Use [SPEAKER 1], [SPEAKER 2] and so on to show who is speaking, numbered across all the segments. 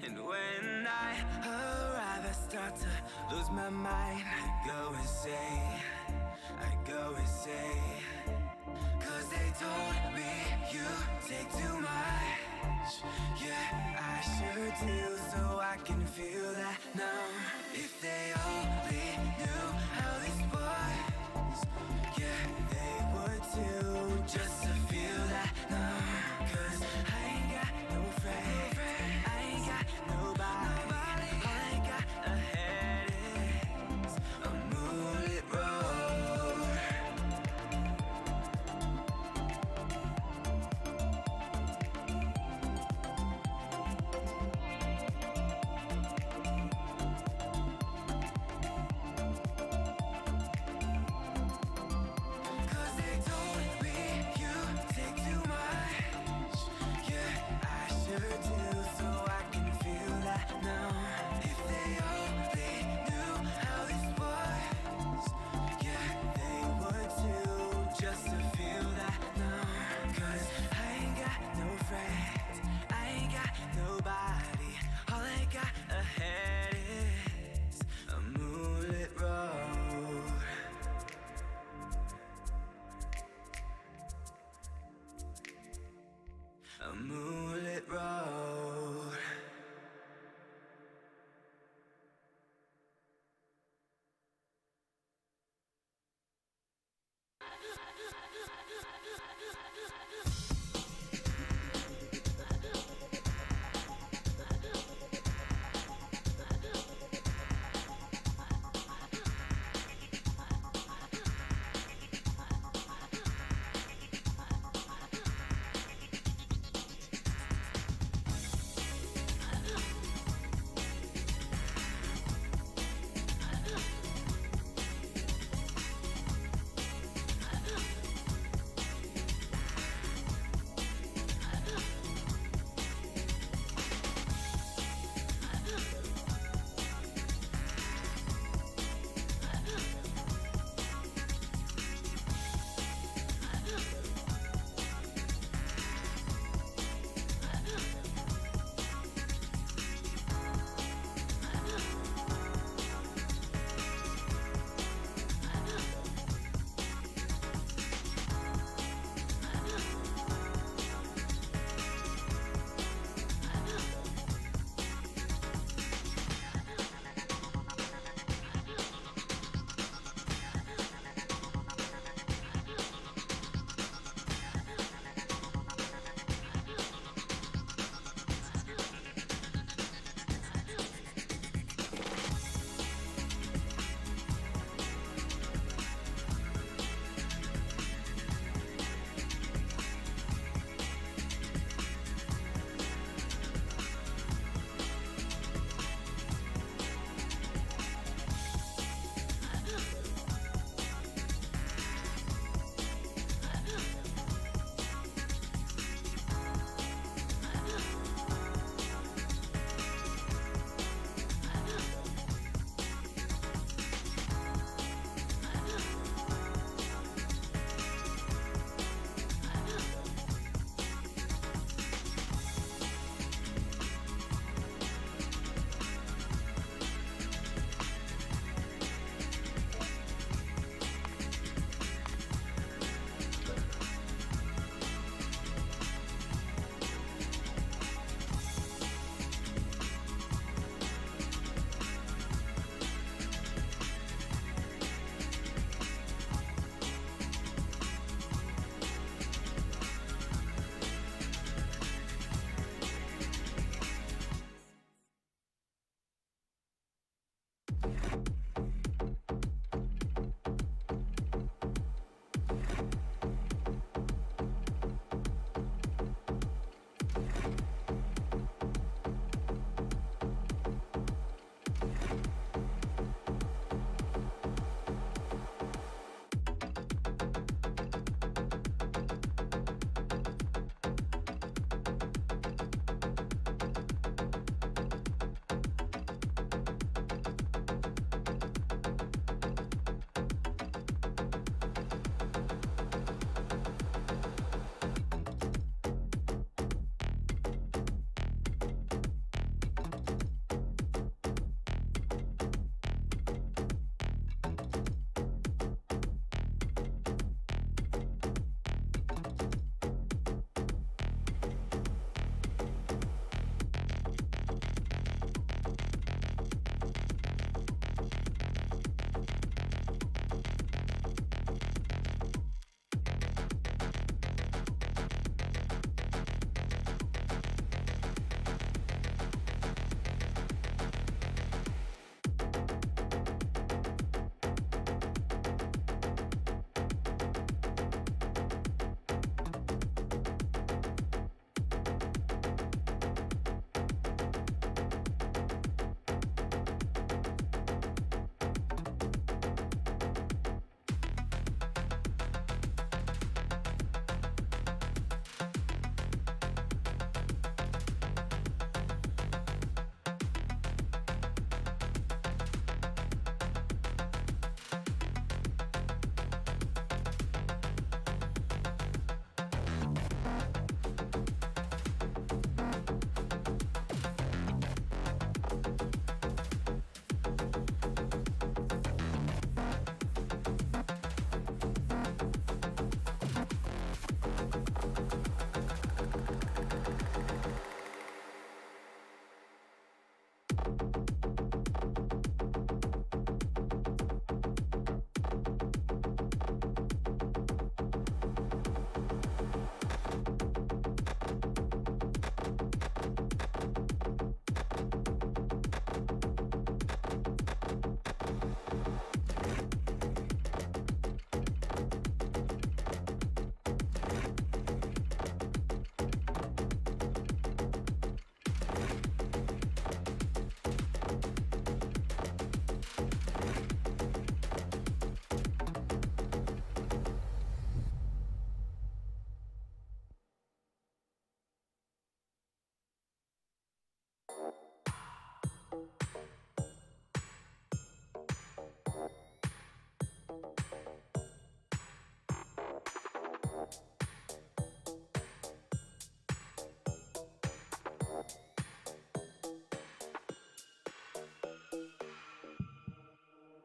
[SPEAKER 1] And when I arrive, I start to lose my mind. I go insane, I go insane. Cause they told me you take too much. Yeah, I sure do, so I can feel that now. If they only knew how these boys, yeah, they would too, just to feel that now. Cause I ain't got no friends, I ain't got nobody. All I got ahead is a moonlit road.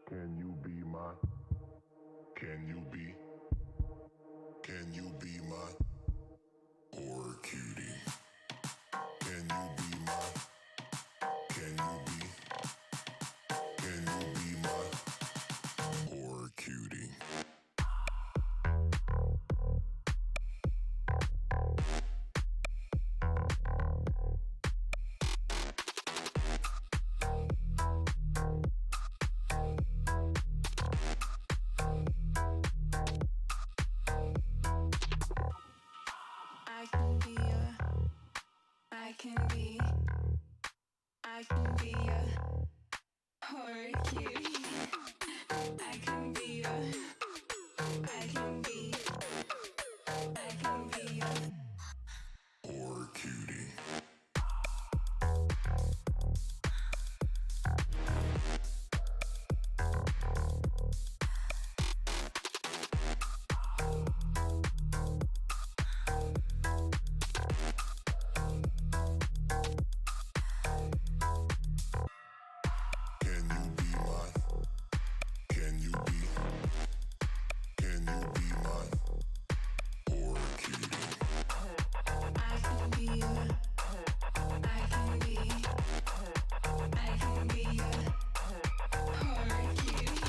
[SPEAKER 2] Can you be my? Can you be? Can you be my horror cutie? Can you be my? Can you be? Can you be my horror cutie?
[SPEAKER 1] I can be a, I can be, I can be a horror cutie. I can be a, I can be, I can be a
[SPEAKER 2] Horror cutie. Can you be my? Can you be? Can you be my horror cutie?
[SPEAKER 1] I can be a, I can be, I can be a horror cutie.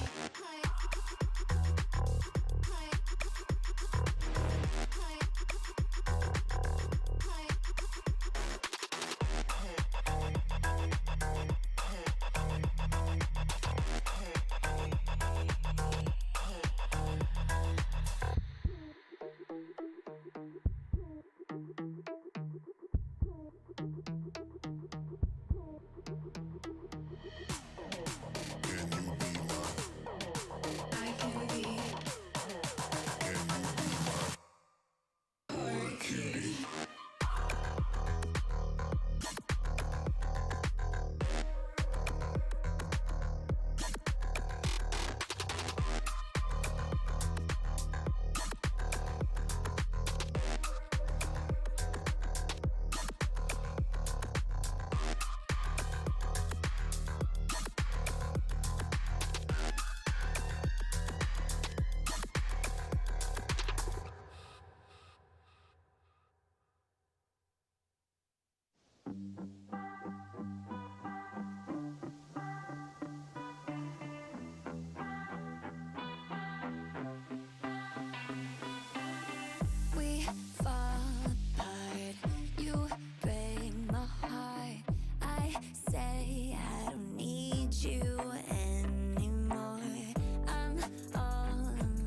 [SPEAKER 2] Can you be my?
[SPEAKER 1] I can be
[SPEAKER 2] Can you be my
[SPEAKER 1] horror cutie. We fall apart. You break my heart. I say I don't need you anymore. I'm all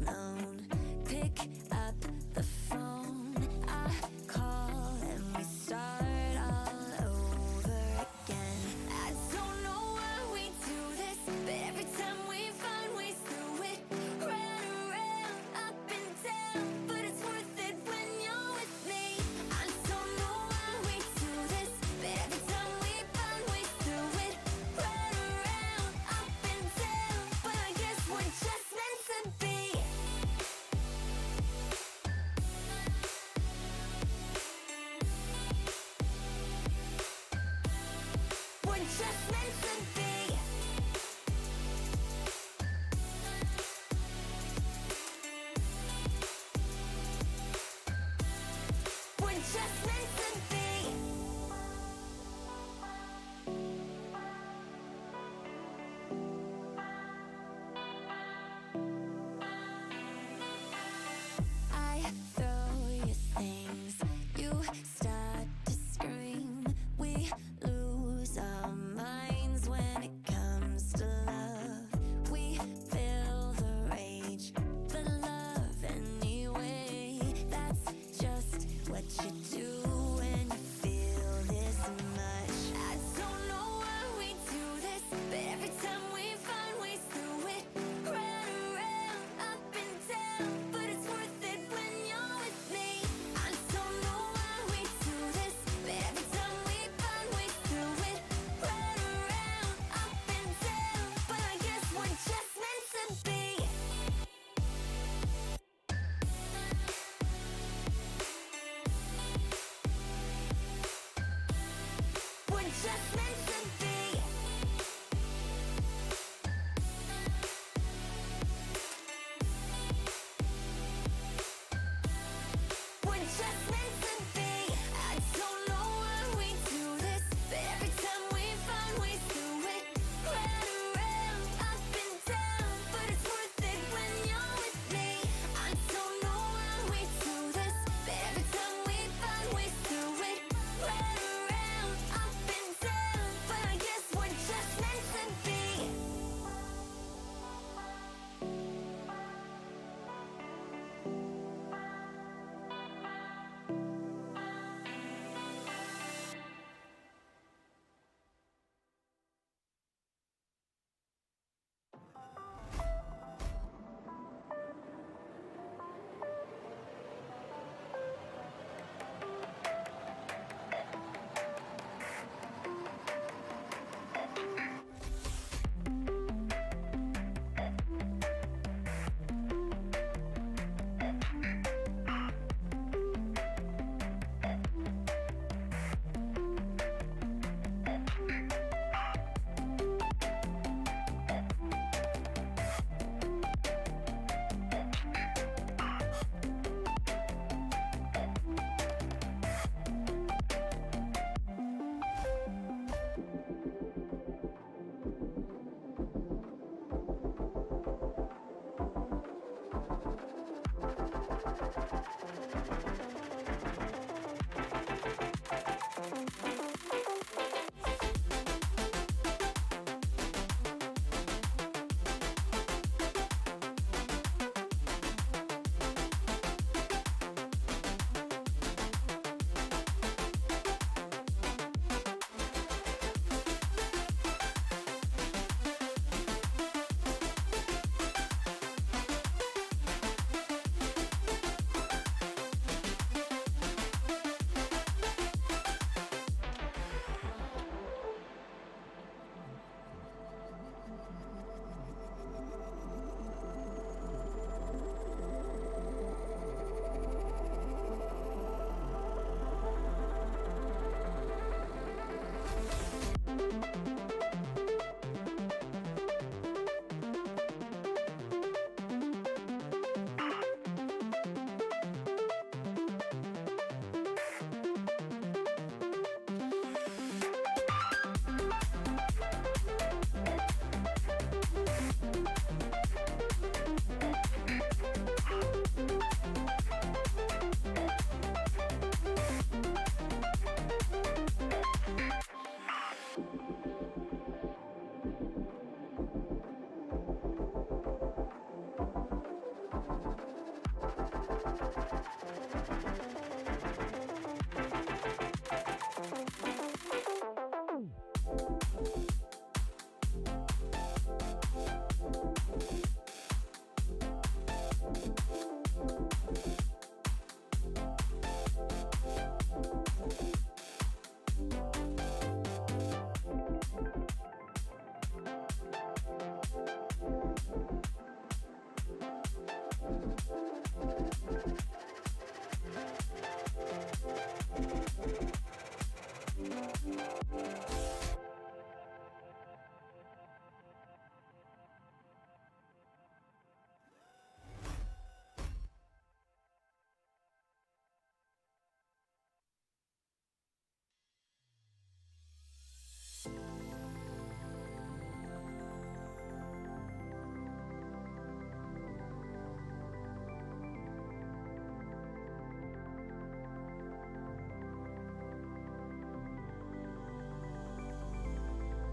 [SPEAKER 1] alone. Pick up the phone. I call and we start all over again. I don't know why we do this, but every time we find ways through it, run around, up and down. But it's worth it when you're with me. I don't know why we do this, but every time we find ways through it, run around, up and down. But I guess we're just meant to be. We're just meant to be. We're just meant to be. I throw you things, you start to scream. We lose our minds.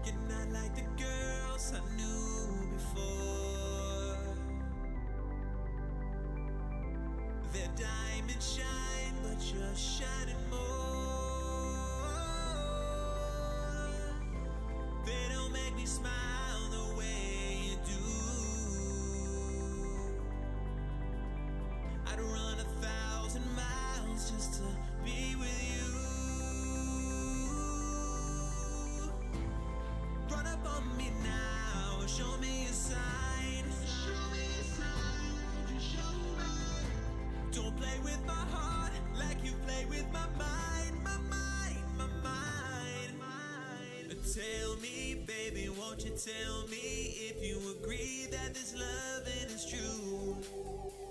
[SPEAKER 1] You're not like the girls I knew before. Their diamonds shine, but you're shining more. They don't make me smile the way you do. I'd run 1,000 miles just to be with you. Run up on me now, show me a sign. Show me a sign, won't you show me? Don't play with my heart like you play with my mind, my mind, my mind. Tell me, baby, won't you tell me if you agree that this loving is true?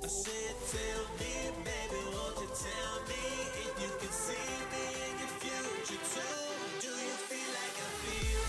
[SPEAKER 1] I said, tell me, baby, won't you tell me if you can see me in your future too? Do you feel like I feel?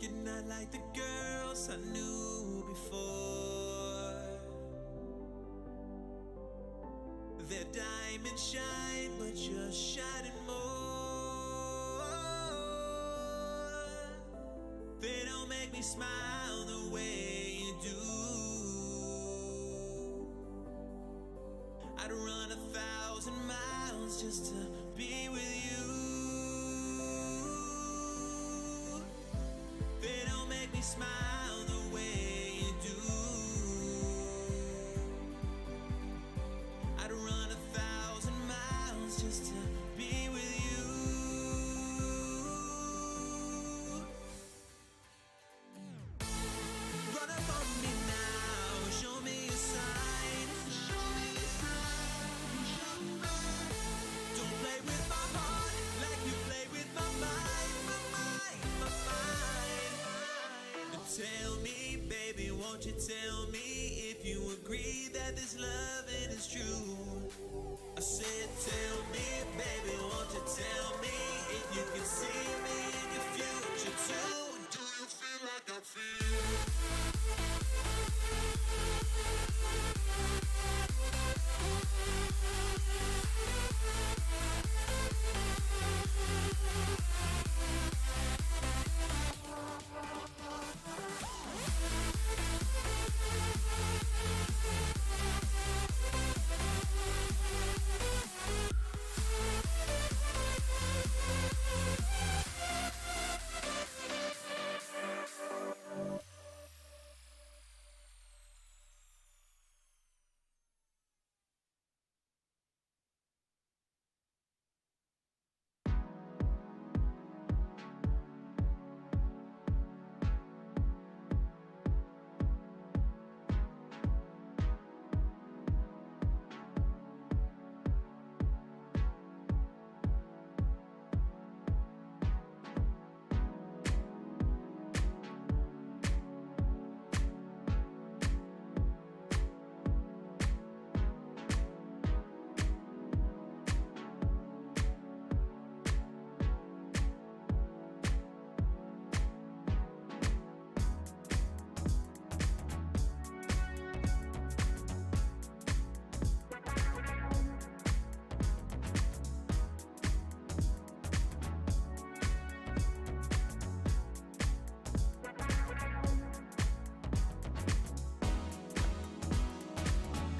[SPEAKER 1] You're not like the girls I knew before. Their diamonds shine, but you're shining more. They don't make me smile the way you do. I'd run 1,000 miles just to be with you. They don't make me smile the way you do. I'd run is true. I said, tell me, baby, won't you tell me if you can see me in your future too? Do you feel like I feel?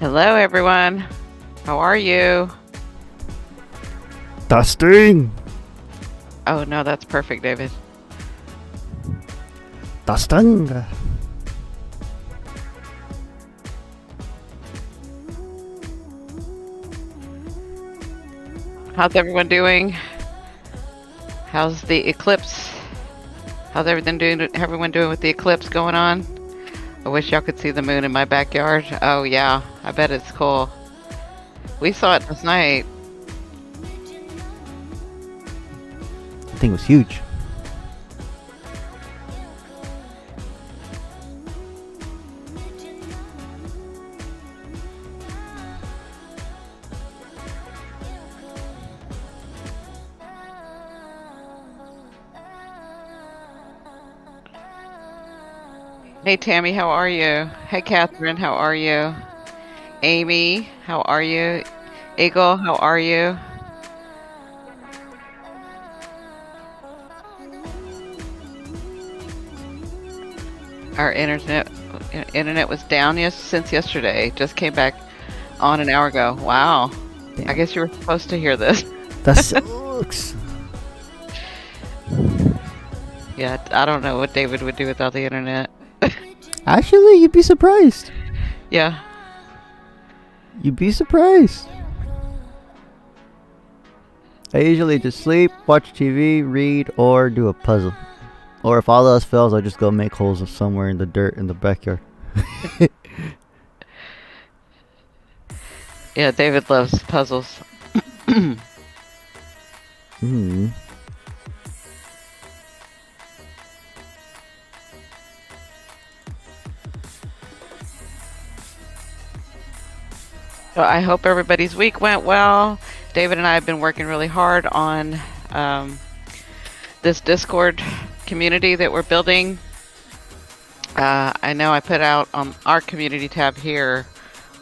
[SPEAKER 3] Hello, everyone. How are you?
[SPEAKER 4] Testing!
[SPEAKER 3] Oh, no, that's perfect, David.
[SPEAKER 4] Testing!
[SPEAKER 3] How's everyone doing? How's the eclipse? How's everything doing? Everyone doing with the eclipse going on? I wish y'all could see the moon in my backyard. Oh, yeah. I bet it's cool. We saw it last night.
[SPEAKER 4] I think it was huge.
[SPEAKER 3] Hey, Tammy, how are you? Hey, Catherine, how are you? Amy, how are you? Eagle, how are you? Our internet was down since yesterday. Just came back on an hour ago. Wow.
[SPEAKER 4] Damn.
[SPEAKER 3] I guess you were supposed to hear this.
[SPEAKER 4] That sucks.
[SPEAKER 3] Yeah, I don't know what David would do without the internet.
[SPEAKER 4] Actually, you'd be surprised.
[SPEAKER 3] Yeah.
[SPEAKER 4] You'd be surprised. I usually just sleep, watch TV, read, or do a puzzle. Or if all else fails, I just go make holes somewhere in the dirt in the backyard.
[SPEAKER 3] Yeah, David loves puzzles.
[SPEAKER 4] Hmm.
[SPEAKER 3] So I hope everybody's week went well. David and I have been working really hard on this Discord community that we're building. I know I put out on our community tab here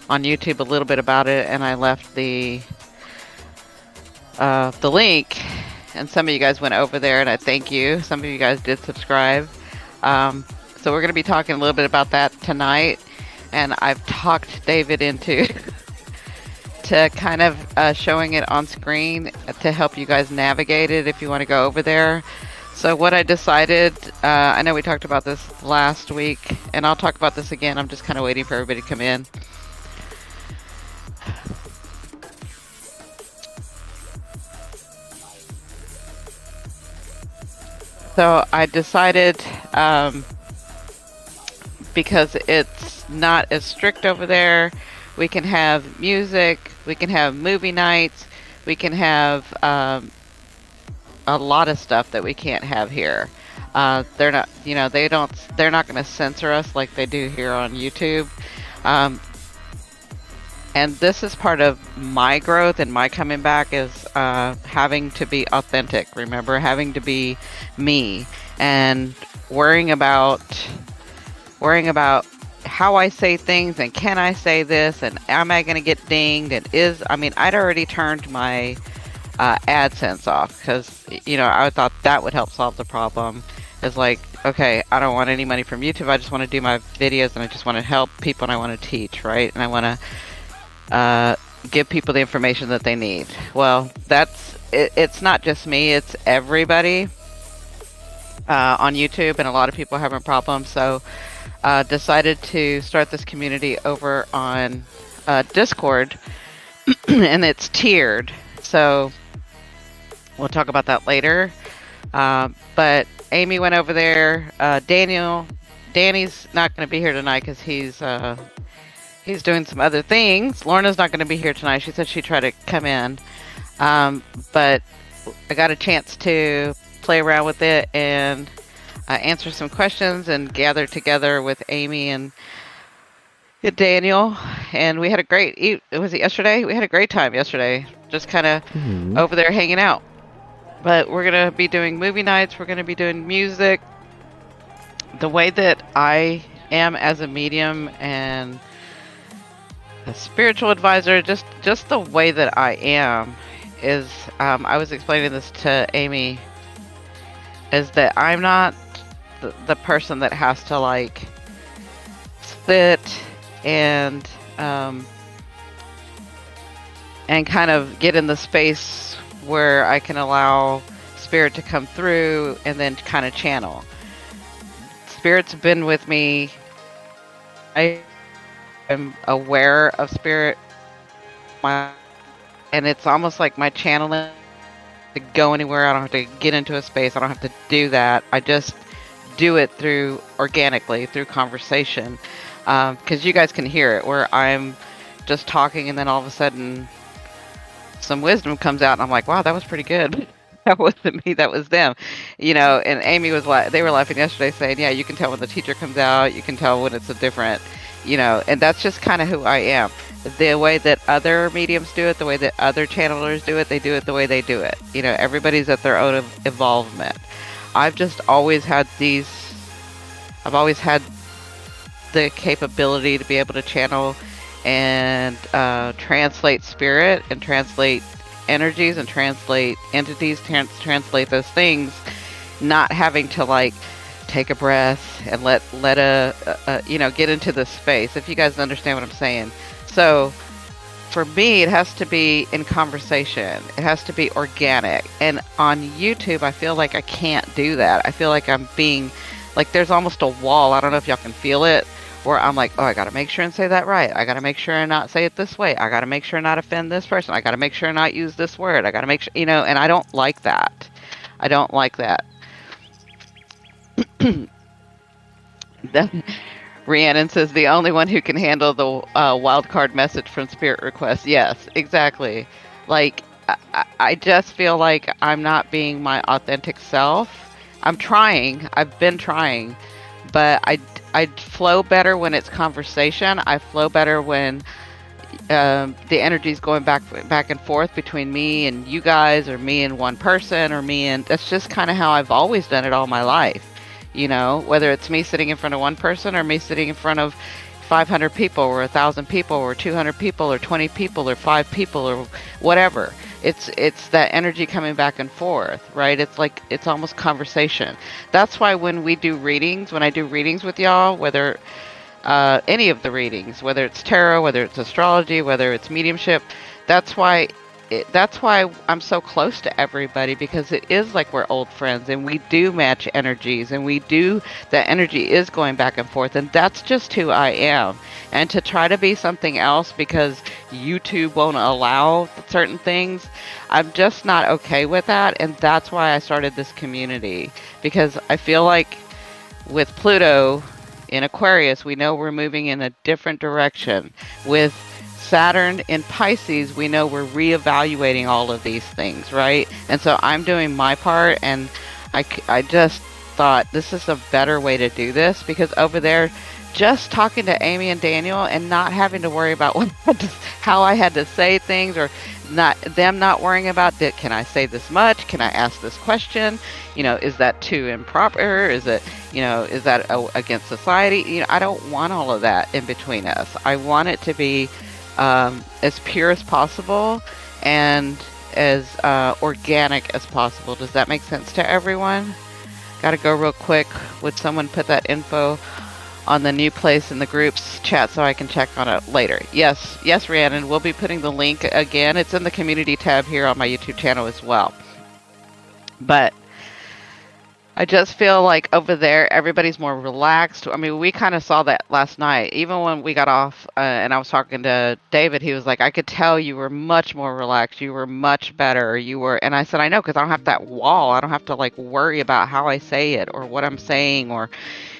[SPEAKER 3] on YouTube a little bit about it, and I left the link, and some of you guys went over there, and I thank you. Some of you guys did subscribe. So we're going to be talking a little bit about that tonight, and I've talked David into to kind of showing it on screen to help you guys navigate it if you want to go over there. So what I decided, I know we talked about this last week, and I'll talk about this again. I'm just kind of waiting for everybody to come in. So I decided, because it's not as strict over there, we can have music, we can have movie nights, we can have a lot of stuff that we can't have here. They're not, they're not going to censor us like they do here on YouTube. and this is part of my growth and my coming back is having to be authentic. Remember, having to be me and worrying about how I say things and can I say this and am I going to get dinged and I'd already turned my AdSense off because I thought that would help solve the problem. It's like, okay, I don't want any money from YouTube. I just want to do my videos and I just want to help people and I want to teach, right? And I want to give people the information that they need. Well, it's not just me, it's everybody on YouTube, and a lot of people are having problems. So decided to start this community over on Discord, and it's tiered. So we'll talk about that later. But Amy went over there. Danny's not going to be here tonight because he's doing some other things. Lorna's not going to be here tonight. She said she'd try to come in. But I got a chance to play around with it and answer some questions and gather together with Amy and Daniel. And we had a great, was it yesterday? We had a great time yesterday. Just kind of over there hanging out. But we're going to be doing movie nights. We're going to be doing music. The way that I am as a medium and a spiritual advisor, just the way that I am is, I was explaining this to Amy, is that I'm not the person that has to like sit and kind of get in the space where I can allow spirit to come through and then kind of channel. Spirit's been with me. I am aware of spirit, and it's almost like my channeling to go anywhere. I don't have to get into a space. I don't have to do that. I just do it through organically through conversation, because you guys can hear it where I'm just talking and then all of a sudden some wisdom comes out and I'm like, wow, that was pretty good. That wasn't me, that was them, and Amy was like, they were laughing yesterday saying, yeah, you can tell when the teacher comes out, you can tell when it's a different, and that's just kind of who I am. The way that other mediums do it, the way that other channelers do it, they do it the way they do it. Everybody's at their own evolvement. I've just always had I've always had the capability to be able to channel and translate spirit and translate energies and translate entities, translate those things, not having to like take a breath and let get into the space, if you guys understand what I'm saying. So for me, it has to be in conversation. It has to be organic. And on YouTube, I feel like I can't do that. I feel like I'm being, like there's almost a wall. I don't know if y'all can feel it, where I'm like, oh, I got to make sure and say that right. I got to make sure and not say it this way. I got to make sure and not offend this person. I got to make sure and not use this word. I got to make sure, and I don't like that. I don't like that. Then Rhiannon says the only one who can handle the wild card message from Spirit Request. Yes, exactly. Like, I just feel like I'm not being my authentic self. I'm trying. I've been trying. But I flow better when it's conversation. I flow better when the energy's going back and forth between me and you guys, or me and one person, or me and... That's just kind of how I've always done it all my life. Whether it's me sitting in front of one person or me sitting in front of 500 people or 1,000 people or 200 people or 20 people or 5 people or whatever. It's that energy coming back and forth, right? It's like, it's almost conversation. That's why when I do readings with y'all, whether any of the readings, whether it's tarot, whether it's astrology, whether it's mediumship, that's why I'm so close to everybody, because it is like we're old friends and we do match energies, and that energy is going back and forth, and that's just who I am. And to try to be something else because YouTube won't allow certain things, I'm just not okay with that. And that's why I started this community, because I feel like with Pluto in Aquarius, we know we're moving in a different direction. With Saturn in Pisces, we know we're reevaluating all of these things, right? And so I'm doing my part, and I just thought this is a better way to do this, because over there just talking to Amy and Daniel and not having to worry about how I had to say things, or not worrying about that. Can I say this much? Can I ask this question? Is that too improper? Is it, is that against society? I don't want all of that in between us. I want it to be as pure as possible and as organic as possible. Does that make sense to everyone? Got to go real quick. Would someone put that info on the new place in the groups chat so I can check on it later? Yes, Rhiannon. We'll be putting the link again. It's in the community tab here on my YouTube channel as well. But I just feel like over there, everybody's more relaxed. I mean, we kind of saw that last night. Even when we got off and I was talking to David, he was like, I could tell you were much more relaxed. You were much better. And I said, I know, because I don't have that wall. I don't have to like worry about how I say it or what I'm saying, or,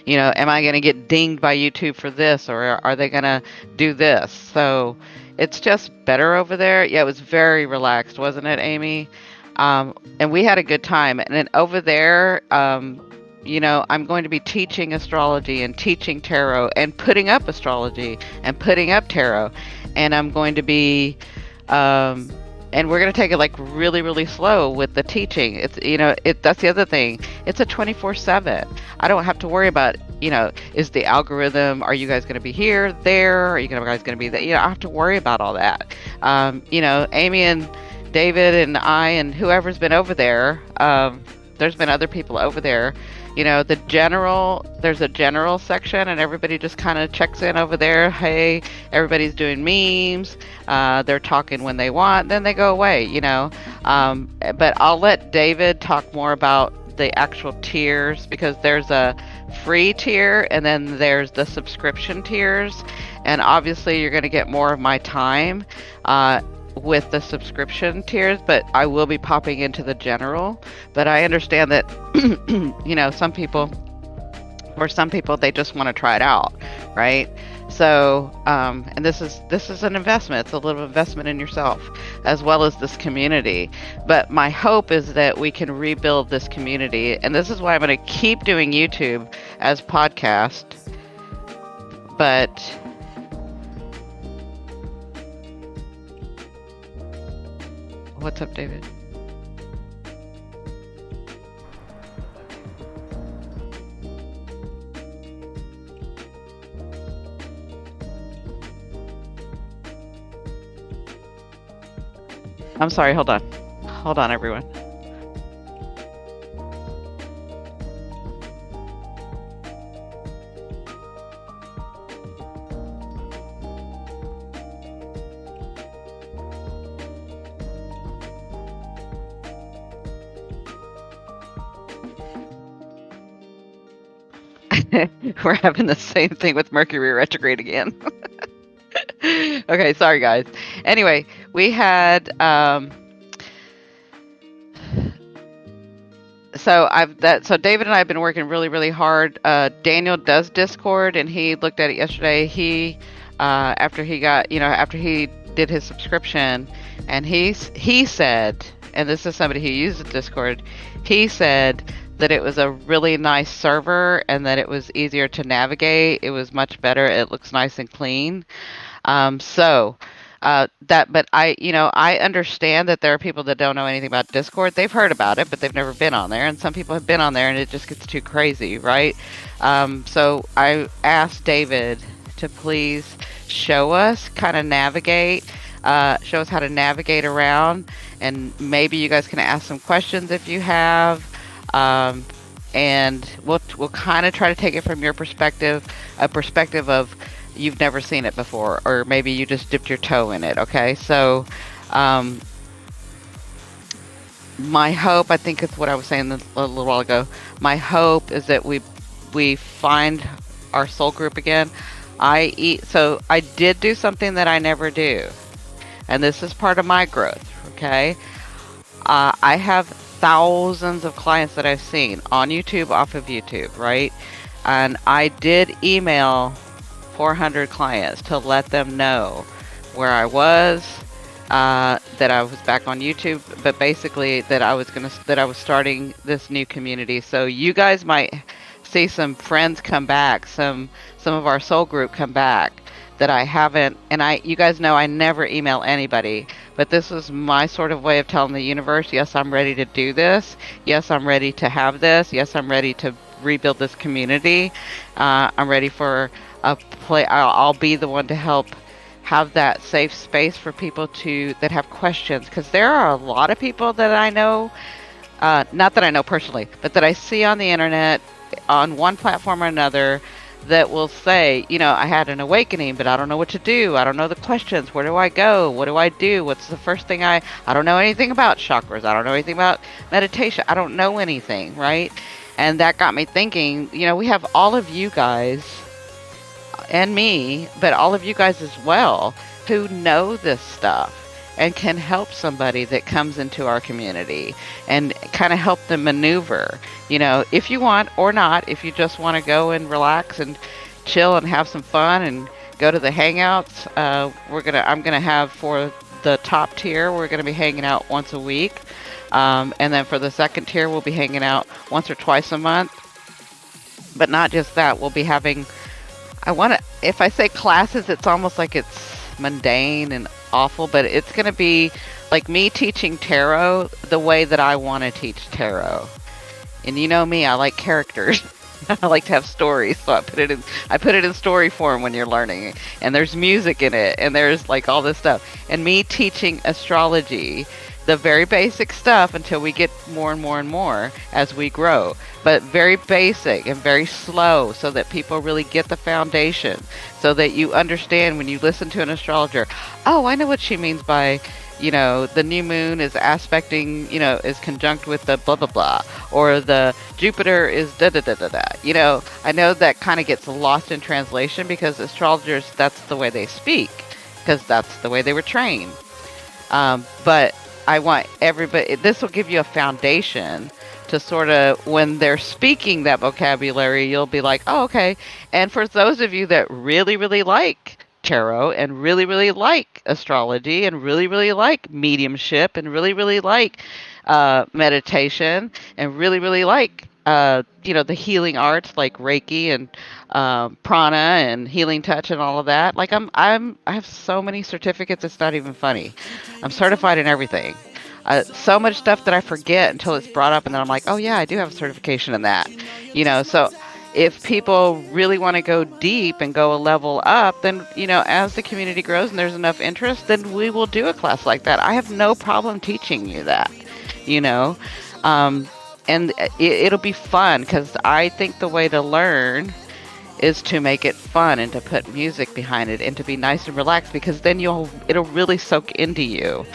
[SPEAKER 3] am I going to get dinged by YouTube for this, or are they going to do this? So it's just better over there. Yeah, it was very relaxed, wasn't it, Amy? And we had a good time. And then over there, I'm going to be teaching astrology and teaching tarot and putting up astrology and putting up tarot. And I'm going to be, and we're going to take it like really, really slow with the teaching. It's, that's the other thing. It's a 24/7. I don't have to worry about, is the algorithm, are you guys going to be here, there? Are you guys going to be there? I don't have to worry about all that. Amy and David and I and whoever's been over there, there's been other people over there. There's a general section, and everybody just kind of checks in over there. Hey, everybody's doing memes. They're talking when they want, then they go away, But I'll let David talk more about the actual tiers, because there's a free tier and then there's the subscription tiers. And obviously you're going to get more of my time with the subscription tiers, but I will be popping into the general. But I understand that some people they just want to try it out, right? So and this is an investment. It's a little investment in yourself as well as this community. But my hope is that we can rebuild this community, and this is why I'm going to keep doing YouTube as podcast. But what's up, David? I'm sorry, hold on. Hold on, everyone. We're having the same thing with Mercury retrograde again. Okay, sorry guys. Anyway, we had so David and I have been working really, really hard. Daniel does Discord, and he looked at it yesterday. He after he did his subscription, and he said, and this is somebody who uses Discord, he said that it was a really nice server and that it was easier to navigate. It was much better. It looks nice and clean. But I understand that there are people that don't know anything about Discord. They've heard about it, but they've never been on there. And some people have been on there and it just gets too crazy, right? So I asked David to please show us how to navigate around, and maybe you guys can ask some questions if you have. And we'll kind of try to take it from your perspective, a perspective of you've never seen it before, or maybe you just dipped your toe in it. Okay, so my hope, I think it's what I was saying a little while ago, my hope is that we find our soul group again. So I did do something that I never do, and this is part of my growth. Okay, I have thousands of clients that I've seen on YouTube, off of YouTube, right? And I did email 400 clients to let them know where I was, that I was back on YouTube, but basically that I was starting this new community. So you guys might see some friends come back, some of our soul group come back that I haven't, and you guys know I never email anybody, but this was my sort of way of telling the universe, yes, I'm ready to do this. Yes, I'm ready to have this. Yes, I'm ready to rebuild this community. I'm ready for a play. I'll be the one to help have that safe space for people that have questions, because there are a lot of people that I know, not that I know personally, but that I see on the internet on one platform or another that will say, I had an awakening, but I don't know what to do. I don't know the questions. Where do I go? What do I do? What's the first thing I don't know anything about chakras. I don't know anything about meditation. I don't know anything, right? And that got me thinking, we have all of you guys and me, but all of you guys as well, who know this stuff and can help somebody that comes into our community and kind of help them maneuver, if you want or not. If you just want to go and relax and chill and have some fun and go to the hangouts, I'm gonna have, for the top tier, we're gonna be hanging out once a week, and then for the second tier, we'll be hanging out once or twice a month. But not just that, we'll be having, if I say classes, it's almost like it's mundane and awful, but it's going to be like me teaching tarot the way that I want to teach tarot. And you know me, I like characters. I like to have stories, so I put it in story form when you're learning. And there's music in it, and there's like all this stuff. And me teaching astrology, the very basic stuff, until we get more and more and more as we grow. But very basic and very slow, so that people really get the foundation, so that you understand when you listen to an astrologer, oh, I know what she means by, the new moon is aspecting, is conjunct with the blah, blah, blah, or the Jupiter is da, da, da, da, da. I know that kind of gets lost in translation, because astrologers, that's the way they speak, because that's the way they were trained. But I want everybody, this will give you a foundation to sort of, when they're speaking that vocabulary, you'll be like, oh, okay. And for those of you that really, really like tarot and really, really like astrology and really, really like mediumship and really, really like meditation and really, really like, the healing arts like Reiki and prana and healing touch and all of that. Like I have so many certificates, it's not even funny. I'm certified in everything. So much stuff that I forget until it's brought up, and then I'm like, oh yeah, I do have a certification in that. So if people really want to go deep and go a level up, then, as the community grows and there's enough interest, then we will do a class like that. I have no problem teaching you that, and it'll be fun, because I think the way to learn is to make it fun and to put music behind it and to be nice and relaxed, because then it'll really soak into you,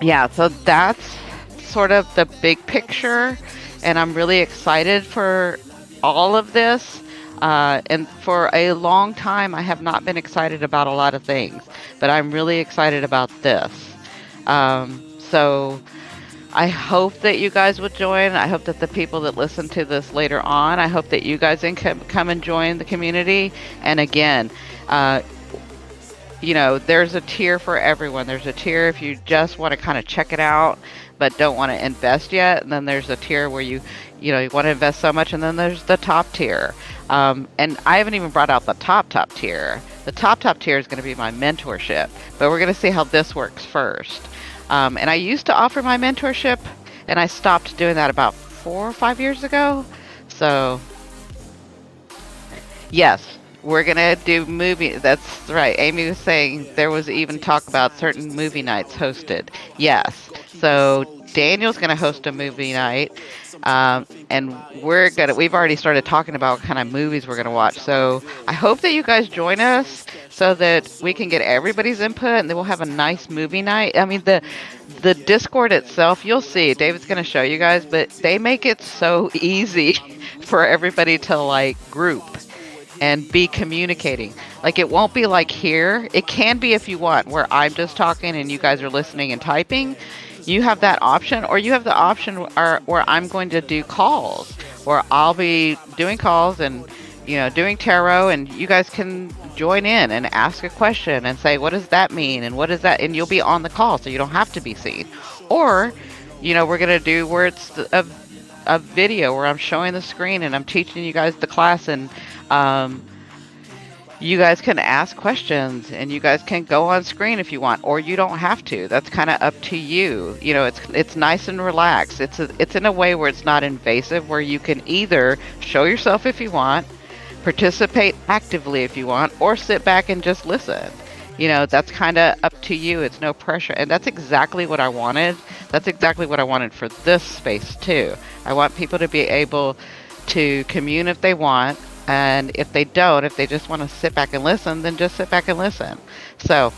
[SPEAKER 3] Yeah, so that's sort of the big picture, and I'm really excited for all of this. And for a long time, I have not been excited about a lot of things, but I'm really excited about this. So I hope that you guys would join. I hope that the people that listen to this later on, I hope that you guys can come and join the community. And again, there's a tier for everyone. There's a tier if you just want to kind of check it out, but don't want to invest yet. And then there's a tier where you want to invest so much. And then there's the top tier. And I haven't even brought out the top tier. The top tier is going to be my mentorship, but we're going to see how this works first. And I used to offer my mentorship, and I stopped doing that about 4 or 5 years ago. So yes, we're going to do movie. That's right. Amy was saying there was even talk about certain movie nights hosted. Yes. So Daniel's going to host a movie night. And we've already started talking about what kind of movies we're going to watch. So I hope that you guys join us so that we can get everybody's input, and then we'll have a nice movie night. I mean, the Discord itself, you'll see, David's going to show you guys, but they make it so easy for everybody to group and be communicating. It won't be like here. It can be if you want, where I'm just talking and you guys are listening and typing. You have that option, or you have the option where I'm going to do calls, where I'll be doing calls and, doing tarot, and you guys can join in and ask a question and say, what does that mean? And what is that? And you'll be on the call, so you don't have to be seen. Or, we're going to do where it's a video where I'm showing the screen and I'm teaching you guys the class, and you guys can ask questions and you guys can go on screen if you want, or you don't have to. That's kind of up to you. You know, it's nice and relaxed. It's in a way where it's not invasive, where you can either show yourself if you want, participate actively if you want, or sit back and just listen. You know, that's kind of up to you. It's no pressure. And that's exactly what I wanted. That's exactly what I wanted for this space too. I want people to be able to commune if they want. And if they don't, if they just want to sit back and listen, then just sit back and listen. So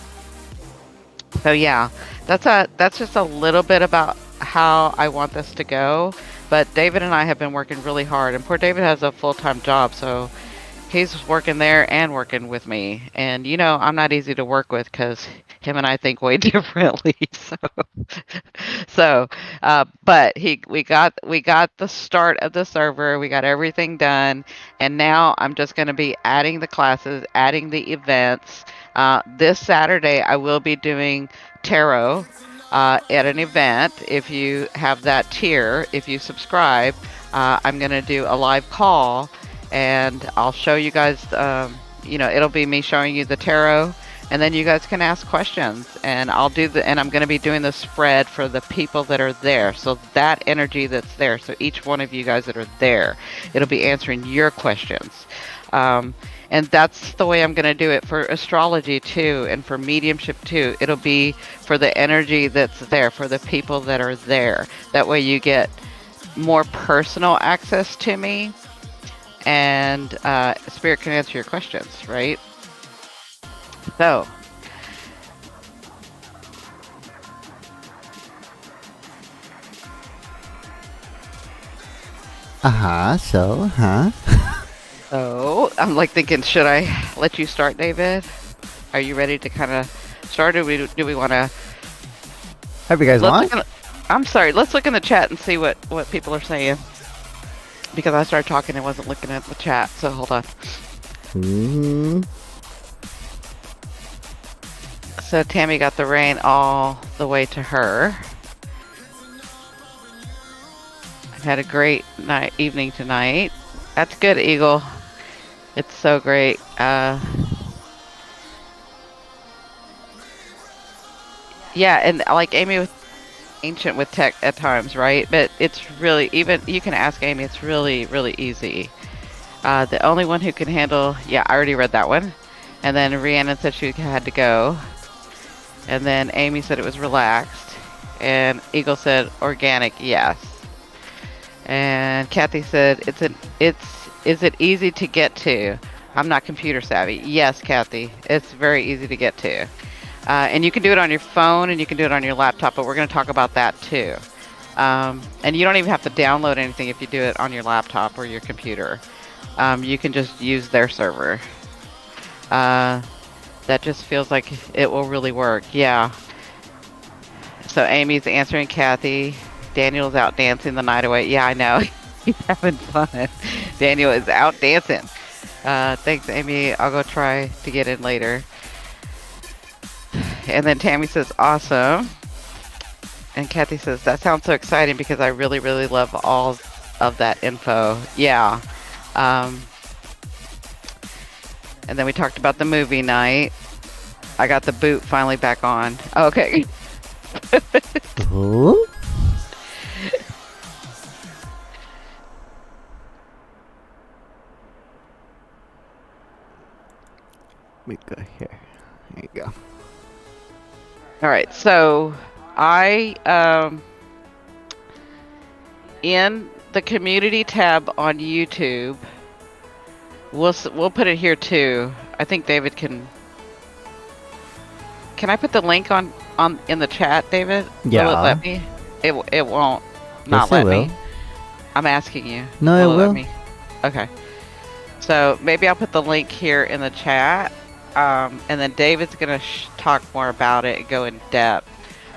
[SPEAKER 3] yeah, that's just a little bit about how I want this to go. But David and I have been working really hard, and poor David has a full-time job, so he's working there and working with me. And you know, I'm not easy to work with because him and I think way differently. But we got the start of the server. We got everything done, and now I'm just going to be adding the classes, adding the events. This Saturday, I will be doing tarot at an event. If you have that tier, if you subscribe, I'm going to do a live call, and I'll show you guys. You know, it'll be me showing you the tarot. And then you guys can ask questions, and I'm going to be doing the spread for the people that are there. So that energy that's there, so each one of you guys that are there, it'll be answering your questions. And that's the way I'm going to do it for astrology too, and for mediumship too. It'll be for the energy that's there, for the people that are there. That way you get more personal access to me, and Spirit can answer your questions, right? So, so I'm like thinking, should I let you start, David? Are you ready to kind of start, or do we want to?
[SPEAKER 4] However you guys want.
[SPEAKER 3] I'm sorry. Let's look in the chat and see what people are saying, because I started talking and wasn't looking at the chat. So hold on.
[SPEAKER 4] Mm-hmm.
[SPEAKER 3] So Tammy got the rain all the way to her. I've had a great evening tonight. That's good, Eagle. It's so great. Yeah, and like Amy with ancient with tech at times, right? But it's really, even you can ask Amy. It's really, really easy. The only one who can handle. Yeah, I already read that one. And then Rhiannon said she had to go. And then Amy said it was relaxed. And Eagle said organic, yes. And Kathy said is it easy to get to? I'm not computer savvy. Yes, Kathy, it's very easy to get to. And you can do it on your phone and you can do it on your laptop, but we're going to talk about that too. And you don't even have to download anything if you do it on your laptop or your computer. You can just use their server. That just feels like it will really work. Yeah. So Amy's answering Kathy. Daniel's out dancing the night away. Yeah, I know. He's having fun. Daniel is out dancing. Thanks, Amy. I'll go try to get in later. And then Tammy says, awesome. And Kathy says, that sounds so exciting because I really, really love all of that info. Yeah. And then we talked about the movie night. I got the boot finally back on. Okay.
[SPEAKER 4] Ooh. Let me go here. There you go.
[SPEAKER 3] All right. So I, in the community tab on YouTube, we'll put it here too. I think David can I put the link on in the chat, David?
[SPEAKER 4] Yeah.
[SPEAKER 3] Will it let me? It won't not
[SPEAKER 4] Yes,
[SPEAKER 3] let
[SPEAKER 4] it will.
[SPEAKER 3] me. I'm asking you.
[SPEAKER 4] No, it
[SPEAKER 3] let
[SPEAKER 4] will.
[SPEAKER 3] me? Okay. So maybe I'll put the link here in the chat. And then David's going to talk more about it and go in depth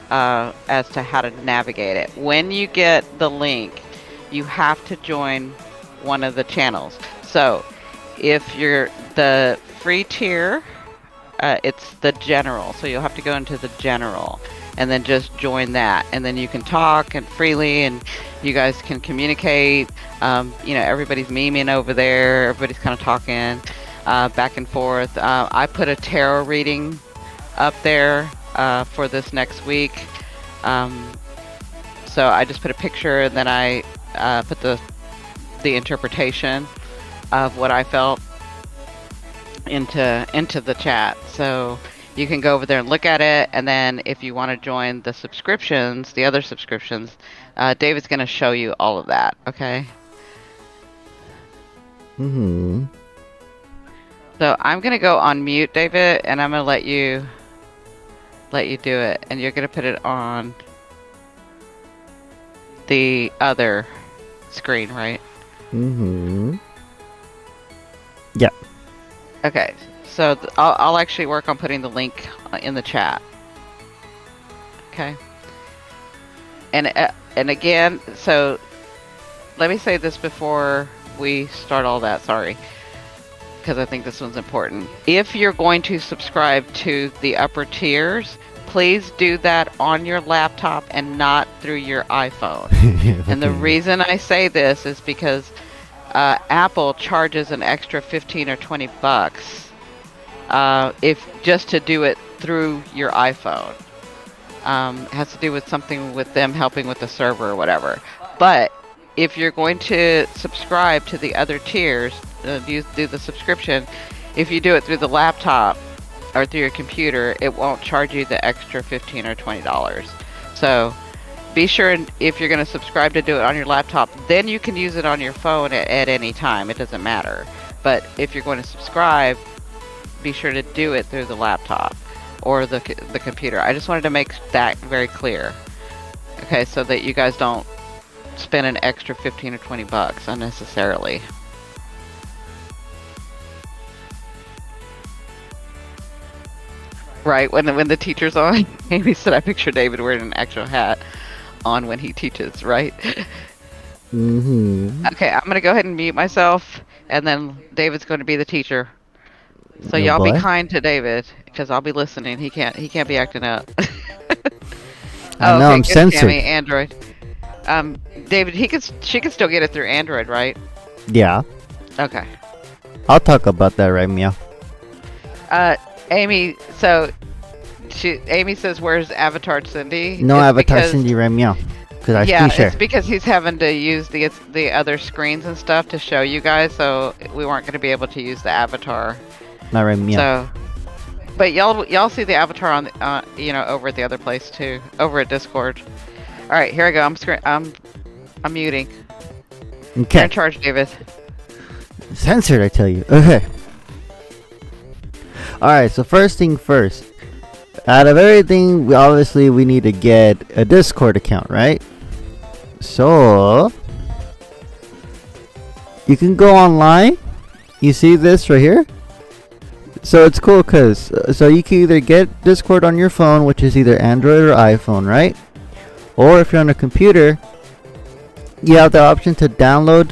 [SPEAKER 3] as to how to navigate it. When you get the link, you have to join one of the channels. So if you're the free tier, it's the general. So you'll have to go into the general. and then just join that, and then you can talk and freely, and you guys can communicate. Everybody's memeing over there. Everybody's kind of talking back and forth. I put a tarot reading up there for this next week. So I just put a picture, and then I put the interpretation of what I felt into the chat. So you can go over there and look at it, and then if you want to join the subscriptions, the other subscriptions, David's going to show you all of that. Okay.
[SPEAKER 4] Mm-hmm.
[SPEAKER 3] So I'm going to go on mute, David, and I'm going to let you do it, and you're going to put it on the other screen, right?
[SPEAKER 4] Mm-hmm. Yeah.
[SPEAKER 3] Okay. So I'll actually work on putting the link in the chat. Okay. And again, so let me say this before we start all that. Sorry, because I think this one's important. If you're going to subscribe to the upper tiers, please do that on your laptop and not through your iPhone. And the reason I say this is because Apple charges an extra 15 or 20 bucks if just to do it through your iPhone. It has to do with something with them helping with the server or whatever. But if you're going to subscribe to the other tiers, do the subscription, if you do it through the laptop or through your computer, it won't charge you the extra $15 or $20. So be sure, if you're going to subscribe, to do it on your laptop. Then you can use it on your phone at any time. It doesn't matter. But if you're going to subscribe, be sure to do it through the laptop or the computer. I just wanted to make that very clear. Okay, so that you guys don't spend an extra 15 or 20 bucks unnecessarily. Right, when the teacher's on, Amy said I picture David wearing an actual hat on when he teaches, right?
[SPEAKER 4] Mm-hmm.
[SPEAKER 3] Okay, I'm going to go ahead and mute myself, and then David's going to be the teacher. So
[SPEAKER 4] Oh,
[SPEAKER 3] y'all
[SPEAKER 4] boy.
[SPEAKER 3] be kind to David, because I'll be listening. He can't be acting up.
[SPEAKER 4] I know, I'm
[SPEAKER 3] good,
[SPEAKER 4] censored.
[SPEAKER 3] Tammy, Android. David, she could still get it through Android, right?
[SPEAKER 4] Yeah.
[SPEAKER 3] Okay.
[SPEAKER 4] I'll talk about that right meow.
[SPEAKER 3] Amy, so Amy says, "Where's Avatar Cindy?"
[SPEAKER 4] No
[SPEAKER 3] It's
[SPEAKER 4] avatar
[SPEAKER 3] because-
[SPEAKER 4] Cindy right meow. Because I
[SPEAKER 3] Yeah,
[SPEAKER 4] screen share.
[SPEAKER 3] it's because he's having to use the other screens and stuff to show you guys, so we weren't going to be able to use the avatar.
[SPEAKER 4] Not right meow.
[SPEAKER 3] So, but y'all see the avatar on over at the other place too, over at Discord. All right, here I go. I'm muting. You're
[SPEAKER 4] Okay.
[SPEAKER 3] in charge, David.
[SPEAKER 4] Censored, I tell you. Okay. Alright, so first thing first. Out of everything, we need to get a Discord account, right? So, you can go online. You see this right here? So it's cool because so you can either get Discord on your phone, which is either Android or iPhone, right? Or if you're on a computer, you have the option to download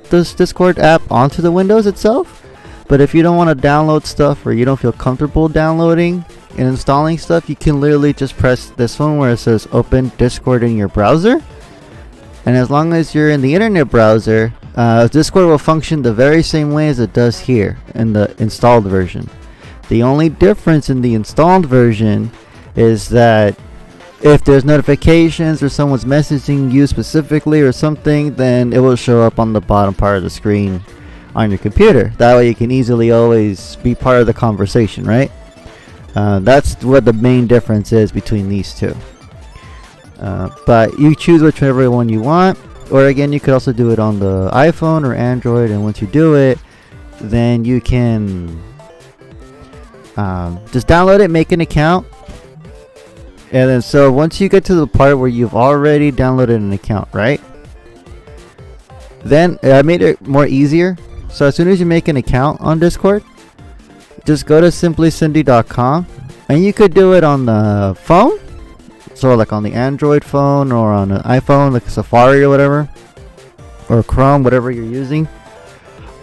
[SPEAKER 4] this Discord app onto the Windows itself. But if you don't want to download stuff, or you don't feel comfortable downloading and installing stuff, you can literally just press this one where it says open Discord in your browser. And as long as you're in the internet browser, Discord will function the very same way as it does here in the installed version. The only difference in the installed version is that if there's notifications or someone's messaging you specifically or something, then it will show up on the bottom part of the screen on your computer. That way you can easily always be part of the conversation, right? That's what the main difference is between these two. But you choose whichever one you want. Or again, you could also do it on the iPhone or Android, and once you do it, then you can just download it, make an account. And then so once you get to the part where you've already downloaded an account, right? Then I made it more easier. So as soon as you make an account on Discord, just go to simplycindy.com, and you could do it on the phone. So like on the Android phone or on an iPhone, like Safari or whatever, or Chrome, whatever you're using,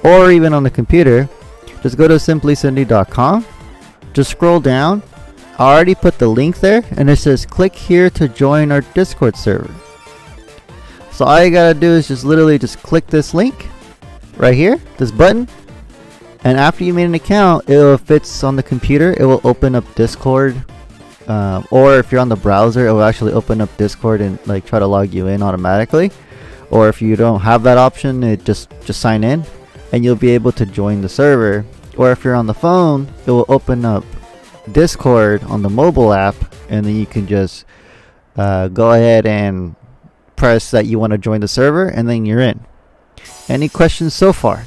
[SPEAKER 4] or even on the computer. Just go to simplycindy.com, just scroll down, I already put the link there, and it says click here to join our Discord server. So all you gotta do is just literally just click this link right here, this button, and after you made an account, if it's on the computer, it will open up Discord, or if you're on the browser, it will actually open up Discord and like try to log you in automatically. Or if you don't have that option, it just sign in, and you'll be able to join the server. Or if you're on the phone, it will open up Discord on the mobile app, and then you can just go ahead and press that you want to join the server, and then you're in. Any questions so far?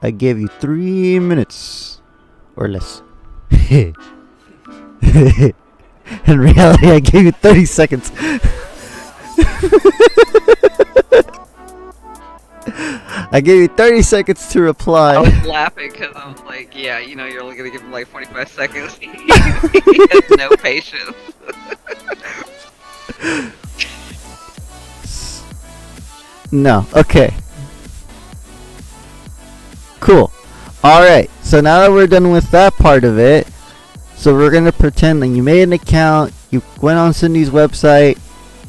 [SPEAKER 4] I gave you 3 minutes or less. In reality, I gave you 30 seconds. I gave you 30 seconds to reply.
[SPEAKER 3] I was laughing because I was like, yeah, you know, you're only going to give him like 45 seconds. He has no patience.
[SPEAKER 4] No, okay. Cool. Alright, so now that we're done with that part of it, so we're going to pretend that you made an account, you went on Cindy's website,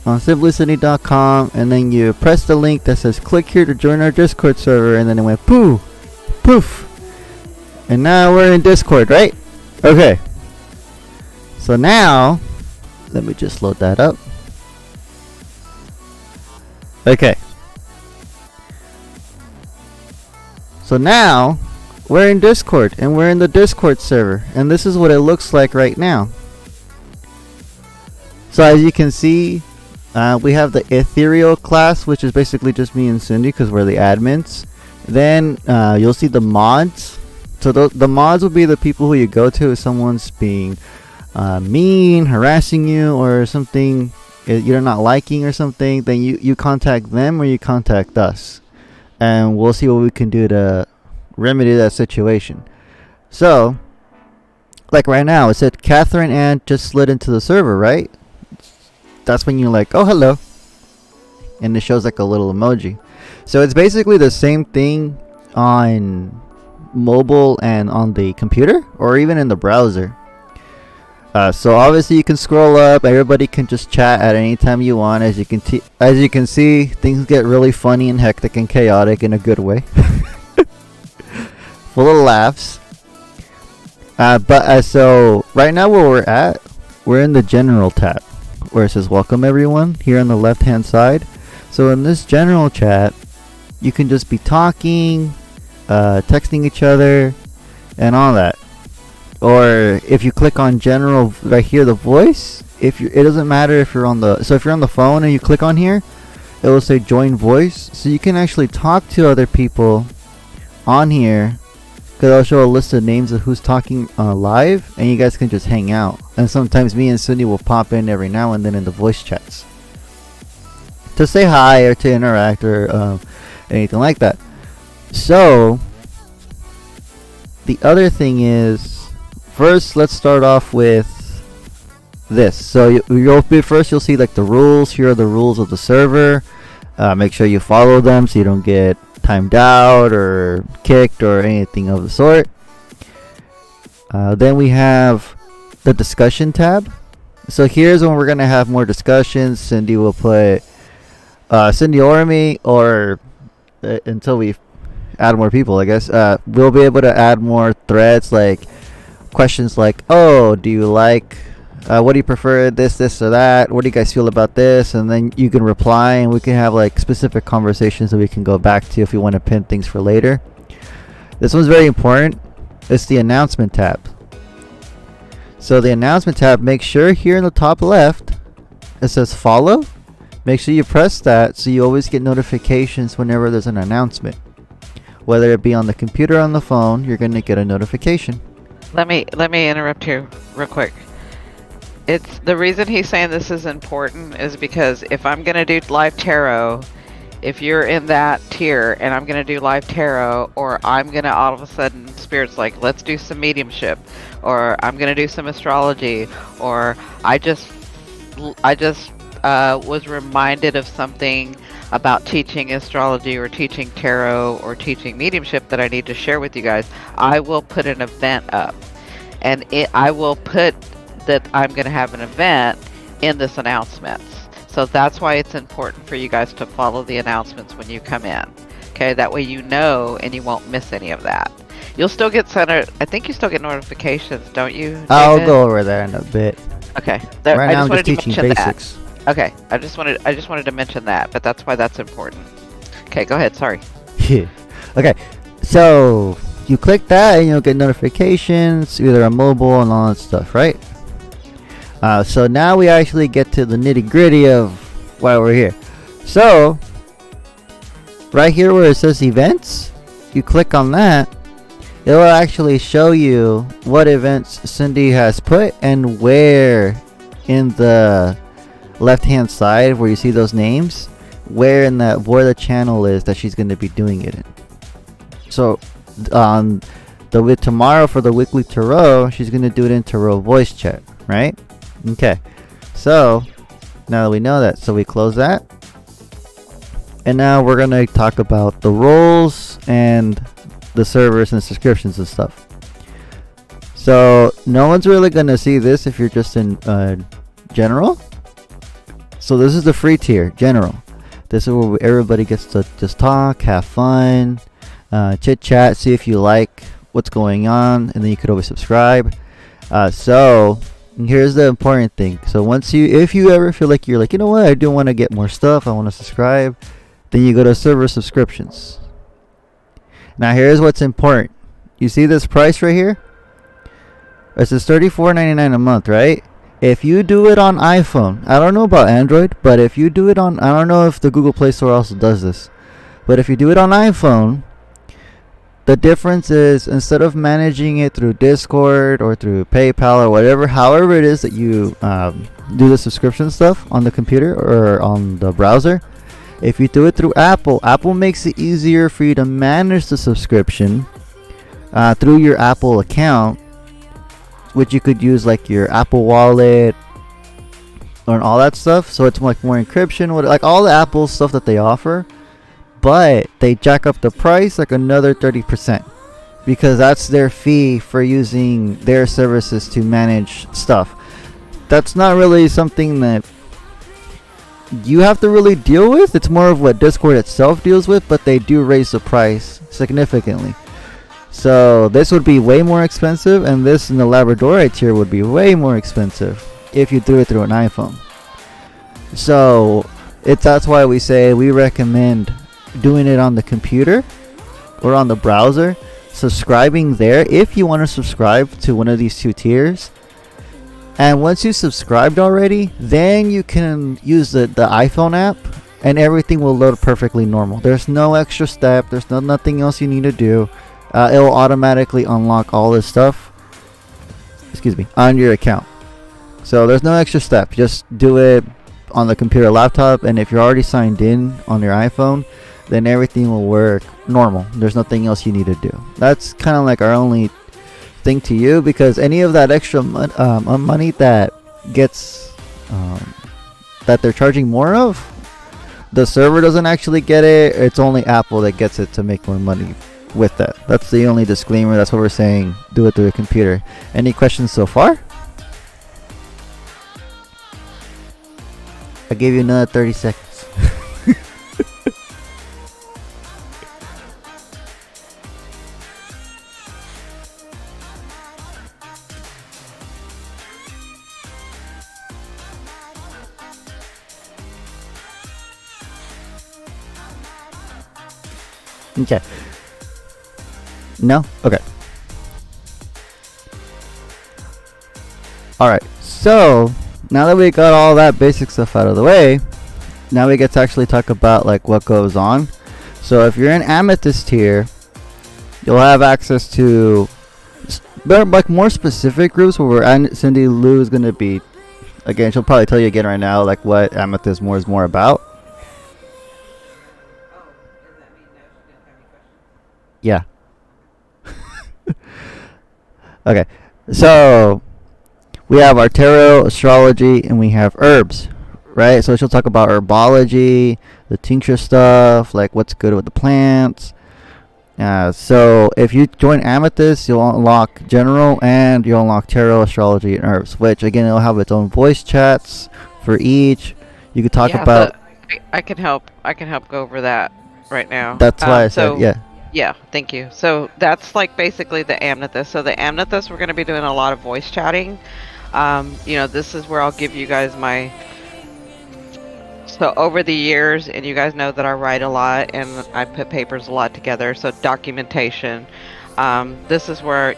[SPEAKER 4] on simplycindy.com, and then you press the link that says click here to join our Discord server, and then it went poof, poof. And now we're in Discord, right? Okay. So now, let me just load that up. Okay. So now, we're in Discord, and we're in the Discord server, and this is what it looks like right now. So as you can see, we have the ethereal class, which is basically just me and Cindy because we're the admins. Then you'll see the mods. So the mods will be the people who you go to if someone's being mean, harassing you, or something you're not liking or something. Then you contact them or you contact us, and we'll see what we can do to remedy that situation. So, like right now, it said Catherine Ann just slid into the server, right? That's when you're like, oh, hello. And it shows like a little emoji. So it's basically the same thing on mobile and on the computer, or even in the browser. So obviously you can scroll up. Everybody can just chat at any time you want. As you can see, things get really funny and hectic and chaotic in a good way. Full of laughs. So right now where we're at, we're in the general tab, where it says welcome everyone here on the left hand side. So in this general chat, you can just be talking, texting each other, and all that. Or if you click on general right here, the voice, it doesn't matter if you're on the phone and you click on here, it will say join voice, so you can actually talk to other people on here, because I'll show a list of names of who's talking live, and you guys can just hang out. And sometimes me and Cindy will pop in every now and then in the voice chats to say hi or to interact or anything like that. So the other thing is, first let's start off with this. So you'll see like the rules. Here are the rules of the server. Make sure you follow them so you don't get timed out or kicked or anything of the sort. Then we have the discussion tab. So here's when we're gonna have more discussions. Cindy will put Cindy or me, or until we add more people, I guess. We'll be able to add more threads, like questions like, oh, do you like what do you prefer, this or that, what do you guys feel about this, and then you can reply, and we can have like specific conversations that we can go back to if we want to pin things for later. This one's very important. It's the announcement tab. So the announcement tab, make sure here in the top left it says follow. Make sure you press that so you always get notifications whenever there's an announcement. Whether it be on the computer or on the phone, you're going to get a notification.
[SPEAKER 3] Let me interrupt you real quick. It's the reason he's saying this is important is because if I'm gonna do live tarot, if you're in that tier and I'm gonna do live tarot, or I'm gonna all of a sudden spirit's like, let's do some mediumship, or I'm gonna do some astrology, or I just was reminded of something about teaching astrology or teaching tarot or teaching mediumship that I need to share with you guys, I will put an event up. And I will put that I'm going to have an event in this announcements. So that's why it's important for you guys to follow the announcements when you come in. Okay, that way you know and you won't miss any of that. You'll still get I think you still get notifications, don't you, David?
[SPEAKER 4] I'll go over there in a bit.
[SPEAKER 3] Okay.
[SPEAKER 4] Right now I'm just teaching basics.
[SPEAKER 3] Okay, I just wanted to mention that, but that's why that's important. Okay, go ahead. Sorry.
[SPEAKER 4] Okay, so you click that and you'll get notifications, either on mobile and all that stuff, right? So now we actually get to the nitty gritty of why we're here. So right here where it says events, you click on that, it will actually show you what events Cindy has put and where in the left hand side where you see those names, where the channel is that she's going to be doing it in. So on tomorrow for the weekly tarot, she's going to do it in tarot voice chat, right? Okay, so now that we know that, so we close that, and now we're going to talk about the roles and the servers and subscriptions and stuff. So no one's really going to see this if you're just in general. So this is the free tier, general. This is where everybody gets to just talk, have fun, chit chat, see if you like what's going on, and then you could always subscribe. So here's the important thing. So if you ever feel like you're like, you know what, I do want to get more stuff, I want to subscribe, then you go to server subscriptions. Now here's what's important. You see this price right here? It says $34.99 a month, right? If you do it on iPhone, I don't know about Android, but if you do it on, I don't know if the Google Play Store also does this, but if you do it on iPhone, the difference is instead of managing it through Discord or through PayPal or whatever, however it is that you do the subscription stuff on the computer or on the browser, if you do it through Apple makes it easier for you to manage the subscription through your Apple account, which you could use like your Apple Wallet and all that stuff. So it's like more encryption, like all the Apple stuff that they offer. But they jack up the price like another 30% because that's their fee for using their services to manage stuff. That's not really something that you have to really deal with. It's more of what Discord itself deals with, but they do raise the price significantly. So this would be way more expensive, and this in the Labradorite tier would be way more expensive if you do it through an iPhone. So that's why we say we recommend doing it on the computer or on the browser, subscribing there if you want to subscribe to one of these two tiers. And once you subscribed already, then you can use the iPhone app and everything will load perfectly normal. There's no extra step, there's nothing else you need to do. It will automatically unlock all this stuff on your account. So there's no extra step, just do it on the computer, laptop, and if you're already signed in on your iPhone, then everything will work normal. There's nothing else you need to do. That's kind of like our only thing to you, because any of that extra money that gets that they're charging more of, the server doesn't actually get it. It's only Apple that gets it to make more money with that. That's the only disclaimer. That's what we're saying. Do it through a computer. Any questions so far? I gave you another 30 seconds. Okay. No? Okay. Alright, so now that we got all that basic stuff out of the way, now we get to actually talk about like what goes on. So if you're in Amethyst tier, you'll have access to like more specific groups where Cindy Lou is going to be, again, she'll probably tell you again right now like what Amethyst is more about. Yeah. Okay, so we have our tarot, astrology, and we have herbs, right? So she'll talk about herbology, the tincture stuff, like what's good with the plants. So if you join Amethyst, you'll unlock General and you'll unlock Tarot, Astrology, and Herbs, which again, it'll have its own voice chats for each. You could talk
[SPEAKER 3] Yeah,
[SPEAKER 4] about.
[SPEAKER 3] so I can help. I can help go over that right now.
[SPEAKER 4] That's why I
[SPEAKER 3] So
[SPEAKER 4] said, yeah.
[SPEAKER 3] yeah, thank you. So that's like basically the Amethyst. So the Amethyst, we're going to be doing a lot of voice chatting. This is where I'll give you guys my. So over the years, and you guys know that I write a lot and I put papers a lot together. So documentation. This is where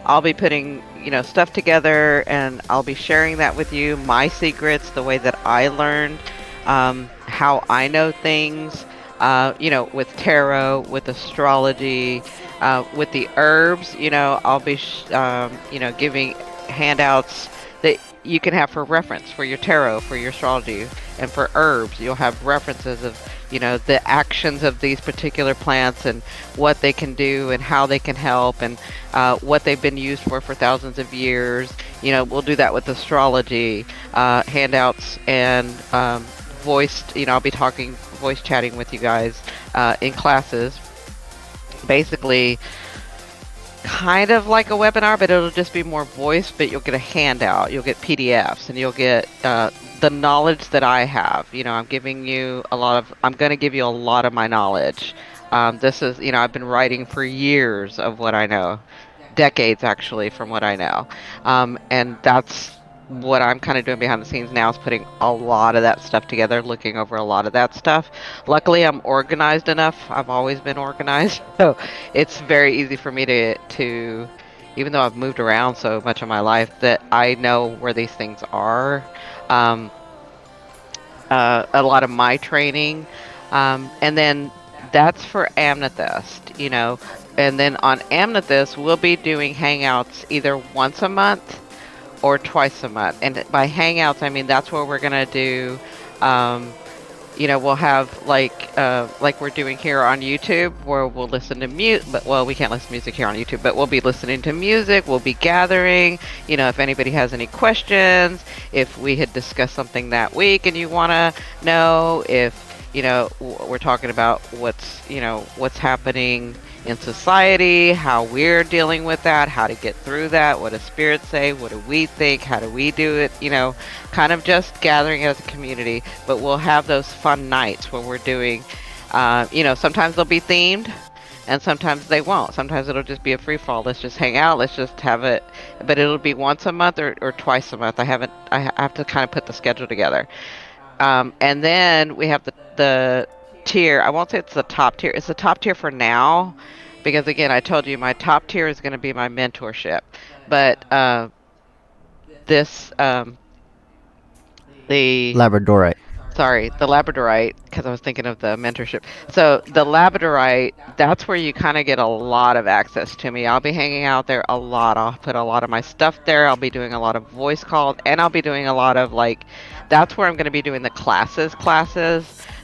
[SPEAKER 3] I'll be putting stuff together, and I'll be sharing that with you. My secrets, the way that I learned, how I know things. With tarot, with astrology, with the herbs. I'll be giving handouts that you can have for reference for your tarot, for your astrology, and for herbs. You'll have references of the actions of these particular plants and what they can do and how they can help and what they've been used for thousands of years. We'll do that with astrology handouts and voiced. I'll be voice chatting with you guys in classes, basically kind of like a webinar, but it'll just be more voice. But you'll get a handout, you'll get PDFs, and you'll get the knowledge that I have. I'm giving you I'm going to give you a lot of my knowledge. This is, I've been writing for years of what I know, decades actually, from what I know, and that's what I'm kind of doing behind the scenes now, is putting a lot of that stuff together, looking over a lot of that stuff. Luckily, I'm organized enough. I've always been organized, so it's very easy for me to even though I've moved around so much of my life, that I know where these things are. A lot of my training, and then that's for Amethyst, and then on Amethyst, we'll be doing hangouts either once a month or twice a month. And by hangouts, I mean that's where we're gonna do, we'll have like we're doing here on YouTube, where we'll listen to music. But well, we can't listen to music here on YouTube, but we'll be listening to music. We'll be gathering. If anybody has any questions, if we had discussed something that week and you want to know, if we're talking about what's happening in society, how we're dealing with that, how to get through that, what do spirits say, what do we think, how do we do it, kind of just gathering as a community. But we'll have those fun nights where we're doing, sometimes they'll be themed and sometimes they won't. Sometimes it'll just be a free fall. Let's just hang out, let's just have it, but it'll be once a month or twice a month. I have to kind of put the schedule together. And then we have the tier. I won't say it's the top tier. It's the top tier for now, because again, I told you my top tier is going to be my mentorship. But the
[SPEAKER 4] Labradorite.
[SPEAKER 3] the Labradorite, because I was thinking of the mentorship. So the Labradorite, that's where you kind of get a lot of access to me. I'll be hanging out there a lot. I'll put a lot of my stuff there. I'll be doing a lot of voice calls, and I'll be doing a lot of that's where I'm going to be doing the classes.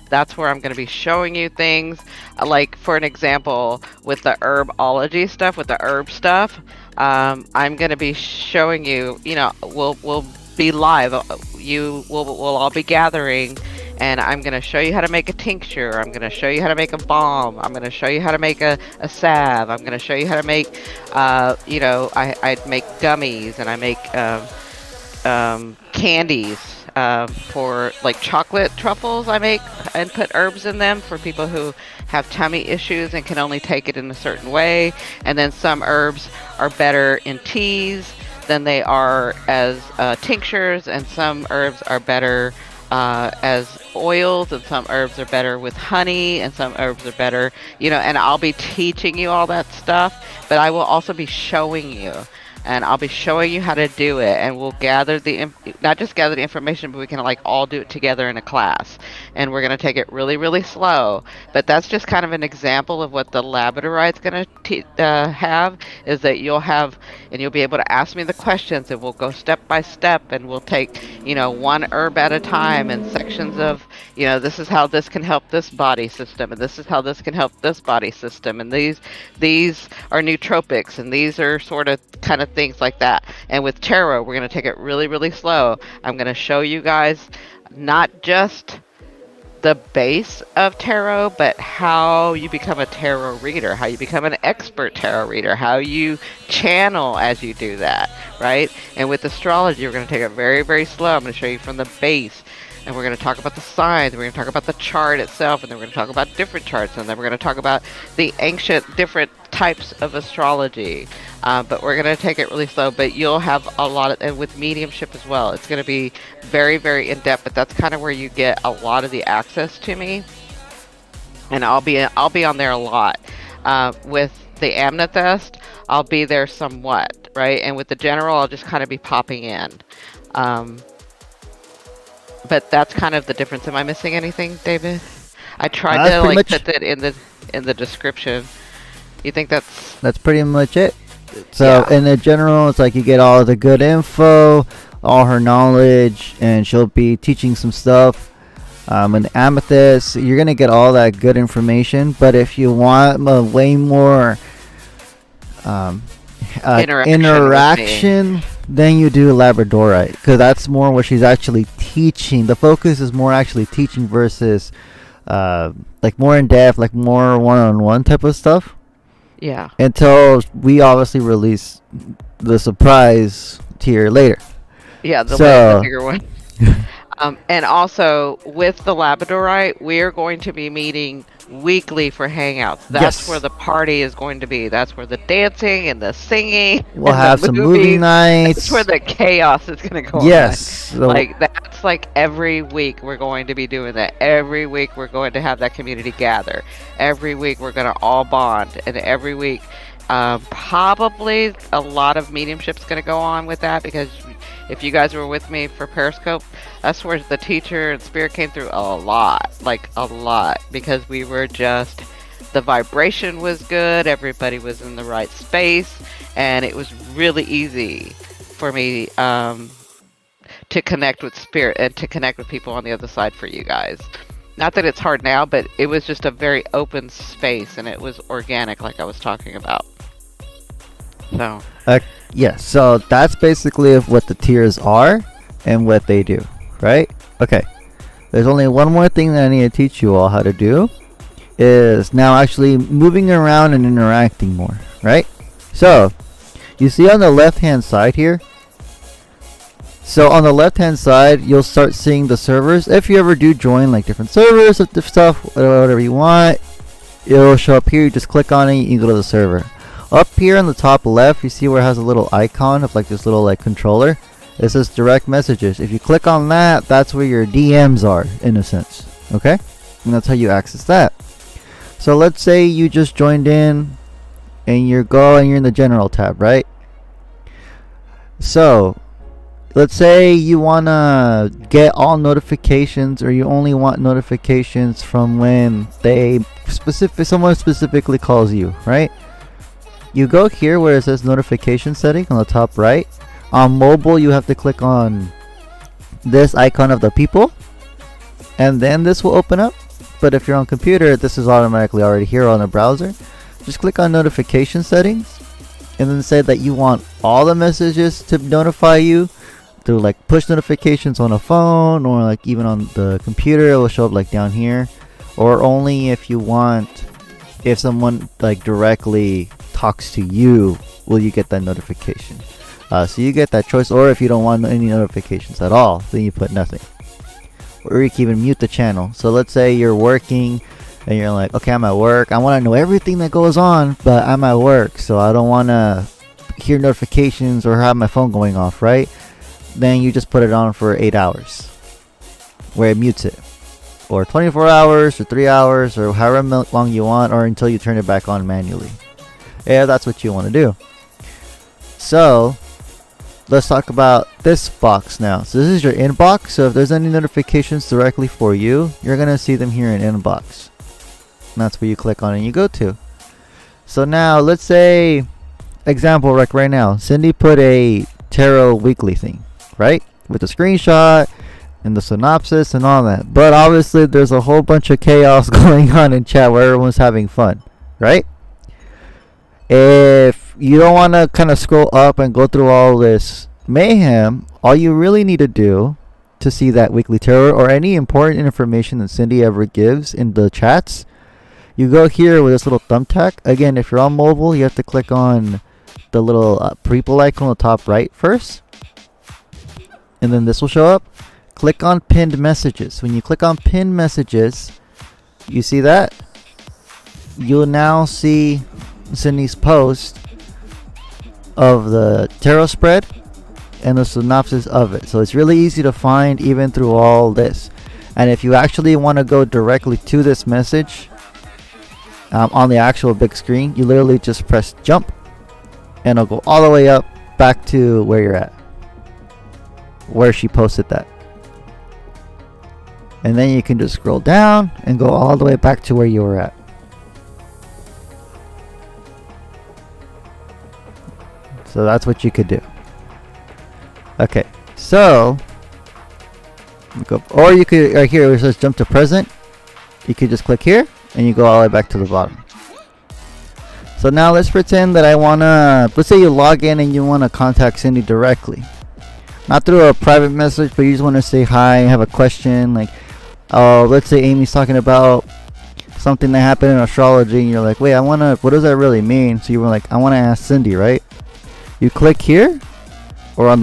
[SPEAKER 3] That's where I'm going to be showing you things. Like, for an example, with the herbology stuff, with the herb stuff, I'm going to be showing you, we'll be live. We'll all be gathering, and I'm going to show you how to make a tincture. I'm going to show you how to make a balm. I'm going to show you how to make a salve. I'm going to show you how to make, I make gummies, and I make candies. For like chocolate truffles, I make and put herbs in them for people who have tummy issues and can only take it in a certain way. And then some herbs are better in teas than they are as tinctures, and some herbs are better as oils, and some herbs are better with honey, and some herbs are better, and I'll be teaching you all that stuff, but I will also be showing you. And I'll be showing you how to do it, and we'll not just gather the information, but we can all do it together in a class. And we're going to take it really, really slow. But that's just kind of an example of what the Labradorite's going to have, is that you'll be able to ask me the questions, and we'll go step by step, and we'll take, one herb at a time, and sections of, this is how this can help this body system, and this is how this can help this body system, and these are nootropics, and these are sort of kind of things like that. And with tarot, we're going to take it really, really slow. I'm going to show you guys not just the base of tarot, but how you become a tarot reader, how you become an expert tarot reader, how you channel as you do that, right? And with astrology, we're going to take it very, very slow. I'm going to show you from the base, and we're going to talk about the signs, we're going to talk about the chart itself, and then we're going to talk about different charts, and then we're going to talk about the ancient different types of astrology. But we're going to take it really slow, but you'll have a lot of, and with mediumship as well, it's going to be very, very in-depth, but that's kind of where you get a lot of the access to me, and I'll be on there a lot. With the amethyst, I'll be there somewhat, right? And with the general, I'll just kind of be popping in. But that's kind of the difference. Am I missing anything, David? I tried
[SPEAKER 4] That's
[SPEAKER 3] to
[SPEAKER 4] pretty
[SPEAKER 3] like
[SPEAKER 4] much-
[SPEAKER 3] put that in the description. You think that's
[SPEAKER 4] That's pretty much it. So
[SPEAKER 3] Yeah.
[SPEAKER 4] in the general, it's like you get all the good info, all her knowledge, and she'll be teaching some stuff. In the amethyst, you're gonna get all that good information. But if you want a way more
[SPEAKER 3] Interaction with me.
[SPEAKER 4] interaction, then you do labradorite, because that's more what she's actually teaching. The focus is more actually teaching versus like more in depth, like more one-on-one type of stuff.
[SPEAKER 3] yeah.
[SPEAKER 4] Until we obviously release the surprise tier later.
[SPEAKER 3] Yeah, the
[SPEAKER 4] So-
[SPEAKER 3] bigger one. And also with the labradorite, we're going to be meeting weekly for hangouts. That's
[SPEAKER 4] Yes.
[SPEAKER 3] where the party is going to be. That's where the dancing and the singing.
[SPEAKER 4] We'll
[SPEAKER 3] and the
[SPEAKER 4] have some movie
[SPEAKER 3] movies.
[SPEAKER 4] nights.
[SPEAKER 3] That's where the chaos is going to go on.
[SPEAKER 4] Yes. So-
[SPEAKER 3] Like that's like every week we're going to be doing that. Every week we're going to have that community gather. Every week we're going to all bond, and every week probably a lot of mediumship's going to go on with that, because if you guys were with me for Periscope, that's where the teacher and spirit came through a lot, like a lot, because we were just, the vibration was good, everybody was in the right space, and it was really easy for me to connect with spirit and to connect with people on the other side for you guys. Not that it's hard now, but it was just a very open space, and it was organic, like I was talking about. So,
[SPEAKER 4] yeah, so that's basically of what the tiers are and what they do, right? Okay. There's only one more thing that I need to teach you all how to do, is now actually moving around and interacting more, right? So, you see on the left-hand side here? So on the left-hand side, you'll start seeing the servers. If you ever do join like different servers or stuff, whatever you want, it'll show up here. You just click on it, you can go to the server. Up here on the top left, you see where it has a little icon of like this little like controller. It says direct messages. If you click on that, that's where your DMs are, in a sense. Okay? And that's how you access that. So let's say you just joined in and you're in the general tab, right? So let's say you want to get all notifications, or you only want notifications from when someone specifically calls you, right? You go here where it says notification setting on the top right. On mobile, you have to click on this icon of the people, and then this will open up. But if you're on computer, this is automatically already here on the browser. Just click on notification settings, and then say that you want all the messages to notify you through like push notifications on a phone, or like even on the computer. It will show up like down here, or only if you want, if someone like directly talks to you, will you get that notification. So you get that choice. Or if you don't want any notifications at all, then you put nothing, or you can even mute the channel. So let's say you're working and you're like, okay, I'm at work, I want to know everything that goes on, but I'm at work, so I don't want to hear notifications or have my phone going off, right? Then you just put it on for 8 hours, where it mutes it, or 24 hours, or 3 hours, or however long you want, or until you turn it back on manually. Yeah, that's what you want to do. So let's talk about this box now. So this is your inbox. So if there's any notifications directly for you, you're gonna see them here in inbox. And that's where you click on and you go to. So now let's say, example, like right now, Cindy put a tarot weekly thing, right? With the screenshot and the synopsis and all that. But obviously there's a whole bunch of chaos going on in chat where everyone's having fun, right? If you don't want to kind of scroll up and go through all this mayhem, all you really need to do to see that weekly tarot or any important information that Cindy ever gives in the chats, you go here with this little thumbtack. Again, if you're on mobile, you have to click on the little people icon on the top right first, and then this will show up. Click on pinned messages. When you click on pinned messages, you see that? You'll now see Cindy's post of the tarot spread and the synopsis of it. So it's really easy to find even through all this. And if you actually want to go directly to this message on the actual big screen, you literally just press jump and it'll go all the way up back to where you're at, where she posted that. And then you can just scroll down and go all the way back to where you were at. So that's what you could do. Okay, so go, or you could, right here where it says jump to present, you could just click here and you go all the way back to the bottom. So now let's pretend that let's say you log in and you want to contact Cindy directly. Not through a private message, but you just want to say hi, have a question, like, oh, let's say Amy's talking about something that happened in astrology and you're like, wait, what does that really mean? So you were like, I want to ask Cindy, right? You click here, or on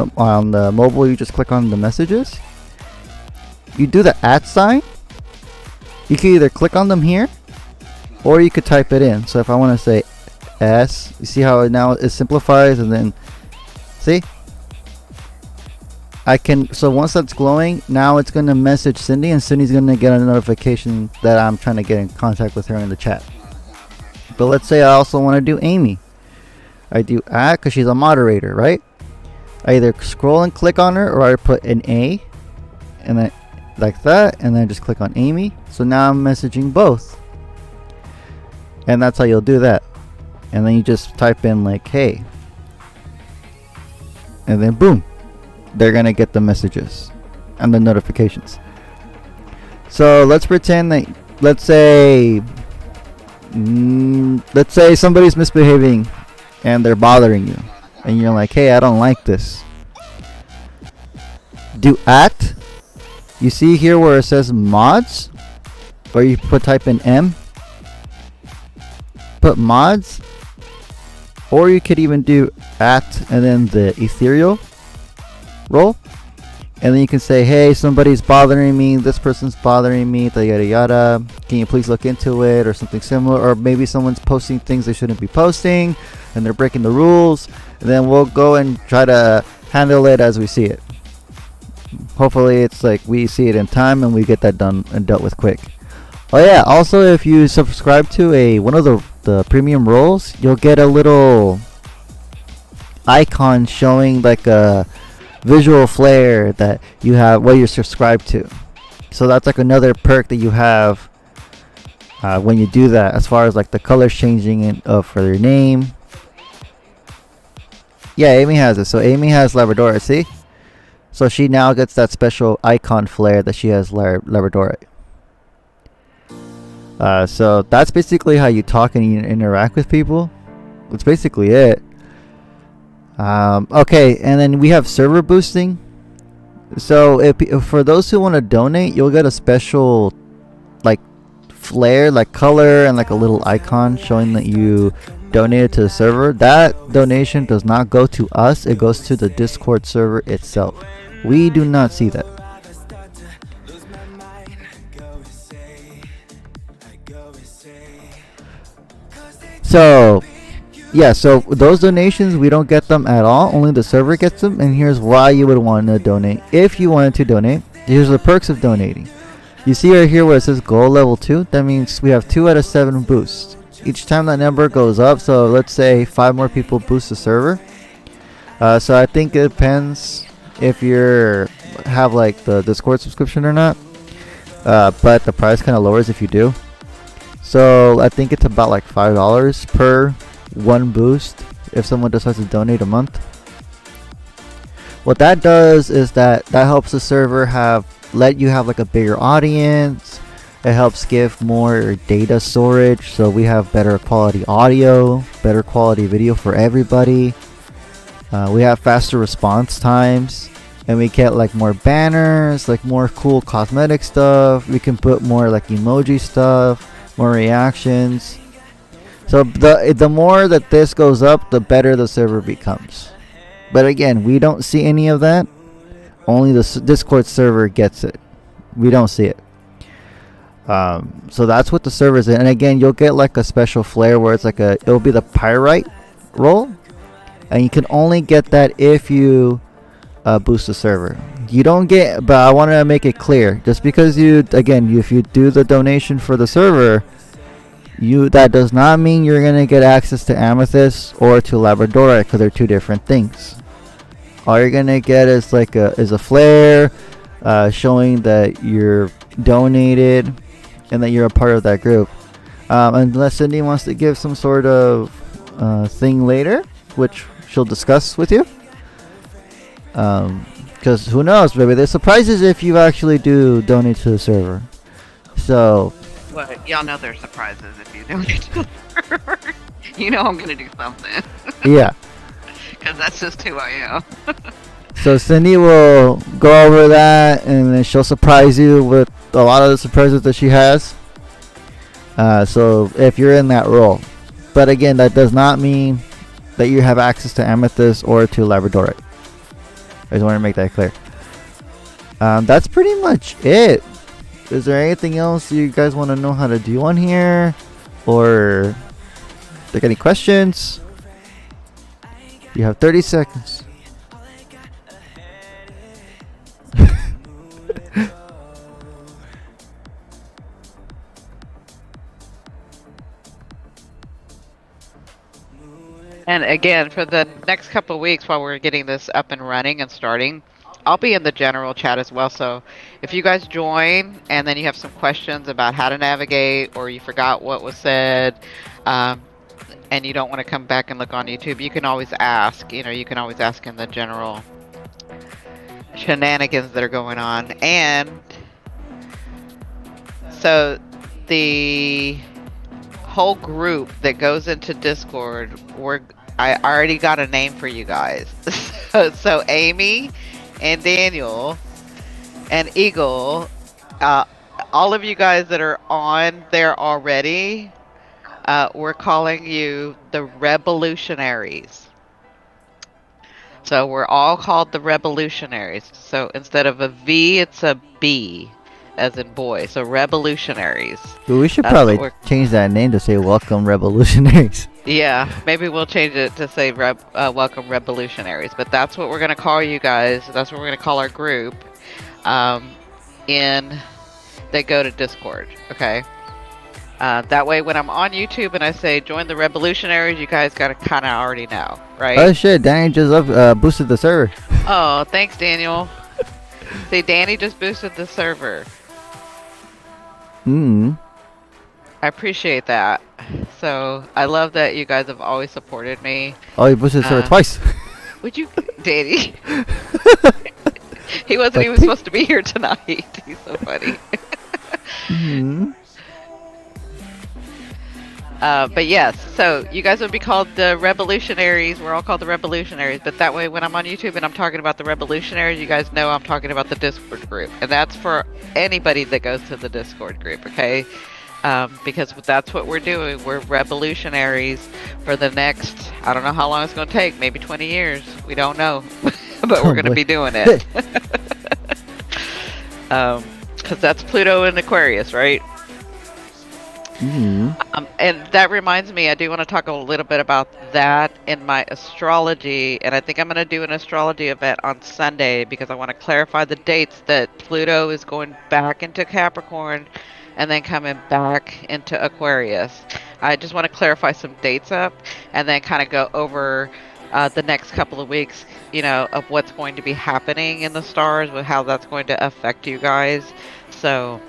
[SPEAKER 4] the mobile, you just click on the messages. You do the @ sign. You can either click on them here, or you could type it in. So if I want to say S, you see how it simplifies, and then see, so once that's glowing, now it's going to message Cindy, and Cindy's going to get a notification that I'm trying to get in contact with her in the chat. But let's say I also want to do Amy. I do because she's a moderator, right? I either scroll and click on her, or I put an A and then like that, and then just click on Amy. So now I'm messaging both, and that's how you'll do that. And then you just type in like, hey, and then boom, they're gonna get the messages and the notifications. So let's pretend that, let's say somebody's misbehaving and they're bothering you, and you're like, hey, I don't like this. Do @ you see here where it says mods, or you type in M, put mods, or you could even do @ and then the ethereal role, and then you can say, hey, somebody's bothering me, this person's bothering me, yada yada, can you please look into it, or something similar. Or maybe someone's posting things they shouldn't be posting and they're breaking the rules, and then we'll go and try to handle it as we see it. Hopefully it's like we see it in time and we get that done and dealt with quick. Oh yeah, also if you subscribe to one of the premium roles, you'll get a little icon showing like a visual flare that you have what you're subscribed to. So that's like another perk that you have when you do that, as far as like the colors changing for your name. Yeah, Amy has it. So Amy has Labradorite, see? So she now gets that special icon flare that she has Labradorite. So that's basically how you talk and you interact with people. That's basically it. Okay, and then we have server boosting. So if for those who want to donate, you'll get a special like flare, like color, and like a little icon showing that you donated to the server. That donation does not go to us, it goes to the Discord server itself. We do not see that. So yeah, so those donations, we don't get them at all, only the server gets them. And here's why you would want to donate. If you wanted to donate, here's the perks of donating. You see right here where it says goal level 2, that means we have 2 out of 7 boosts. Each time that number goes up, so let's say 5 more people boost the server. So I think it depends if you have like the Discord subscription or not. But the price kind of lowers if you do. So I think it's about like $5 per 1 boost if someone decides to donate a month. What that does is that helps the server let you have like a bigger audience. It helps give more data storage, so we have better quality audio, better quality video for everybody. We have faster response times, and we get like more banners, like more cool cosmetic stuff. We can put more like emoji stuff, more reactions. So the more that this goes up, the better the server becomes. But again, we don't see any of that. Only the Discord server gets it. We don't see it. So that's what the server's in. And again, you'll get like a special flare where it's like it'll be the pyrite roll, and you can only get that if you boost the server. You don't get, but I want to make it clear, just because if you do the donation for the server, that does not mean you're gonna get access to Amethyst or to Labradorite, because they're two different things. All you're gonna get is like a flare showing that you're donated and that you're a part of that group. Unless Cindy wants to give some sort of thing later, which she'll discuss with you. Because who knows, maybe there's surprises if you actually do donate to the server. So,
[SPEAKER 3] Well, y'all know there's surprises if you donate to the server. You know I'm gonna do something.
[SPEAKER 4] yeah.
[SPEAKER 3] Because that's just who I am.
[SPEAKER 4] So Cindy will go over that, and then she'll surprise you with a lot of the surprises that she has. So if you're in that role. But again, that does not mean that you have access to Amethyst or to Labradorite. I just want to make that clear. That's pretty much it. Is there anything else you guys want to know how to do on here? Or like any questions? You have 30 seconds.
[SPEAKER 3] And again, for the next couple of weeks while we're getting this up and running and starting, I'll be in the general chat as well. So if you guys join and then you have some questions about how to navigate, or you forgot what was said, and you don't want to come back and look on YouTube, you can always ask. You can always ask in the general shenanigans that are going on. And so the whole group that goes into Discord, I already got a name for you guys. So Amy and Daniel and Eagle, all of you guys that are on there already, we're calling you the Revolutionaries. So we're all called the Revolutionaries. So instead of a V, it's a B, as in boy. So Revolutionaries.
[SPEAKER 4] Well, we should
[SPEAKER 3] That's
[SPEAKER 4] probably
[SPEAKER 3] what
[SPEAKER 4] change that name to say Welcome Revolutionaries.
[SPEAKER 3] Yeah, maybe we'll change it to say Welcome Revolutionaries. But that's what we're going to call you guys. That's what we're going to call our group that go to Discord. Okay? That way, when I'm on YouTube and I say join the Revolutionaries, you guys got to kind of already know, right?
[SPEAKER 4] Oh shit, Danny just boosted the server.
[SPEAKER 3] Oh, thanks, Daniel. See, Danny just boosted the server. I appreciate that. So, I love that you guys have always supported me.
[SPEAKER 4] Oh, he boosted the server twice.
[SPEAKER 3] Would you, Danny? He wasn't
[SPEAKER 4] Like,
[SPEAKER 3] even supposed to be here tonight. He's so funny. But yes, so you guys would be called the Revolutionaries. We're all called the Revolutionaries. But that way, when I'm on YouTube and I'm talking about the Revolutionaries, you guys know I'm talking about the Discord group. And that's for anybody that goes to the Discord group, okay? Because that's what we're doing. We're revolutionaries for the next, I don't know how long it's going to take, maybe 20 years. We don't know. But we're going to be doing it. Because that's Pluto and Aquarius, right? And that reminds me, I do want to talk a little bit about that in my astrology. And I think I'm going to do an astrology event on Sunday because I want to clarify the dates that Pluto is going back into Capricorn and then coming back into Aquarius. I just want to clarify some dates up and then kind of go over the next couple of weeks, of what's going to be happening in the stars, with how that's going to affect you guys. So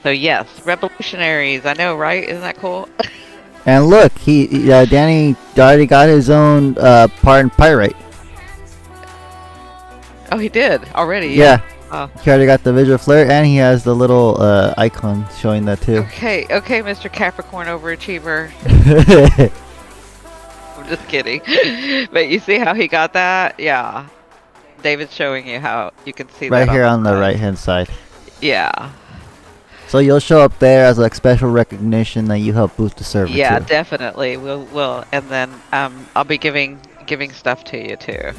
[SPEAKER 3] yes, Revolutionaries. I know, right? Isn't that cool?
[SPEAKER 4] And look, Danny already got his own part in Pyrite.
[SPEAKER 3] Oh, he did already.
[SPEAKER 4] Yeah.
[SPEAKER 3] Oh.
[SPEAKER 4] He already got the visual flare, and he has the little icon showing that too.
[SPEAKER 3] Okay, Mr. Capricorn overachiever. I'm just kidding. But you see how he got that? Yeah. David's showing you how you can see
[SPEAKER 4] Right
[SPEAKER 3] that
[SPEAKER 4] here on the
[SPEAKER 3] side.
[SPEAKER 4] right hand side.
[SPEAKER 3] Yeah.
[SPEAKER 4] So you'll show up there as like special recognition that you help boost the server
[SPEAKER 3] Yeah,
[SPEAKER 4] too.
[SPEAKER 3] definitely. We'll and then I'll be giving stuff to you too.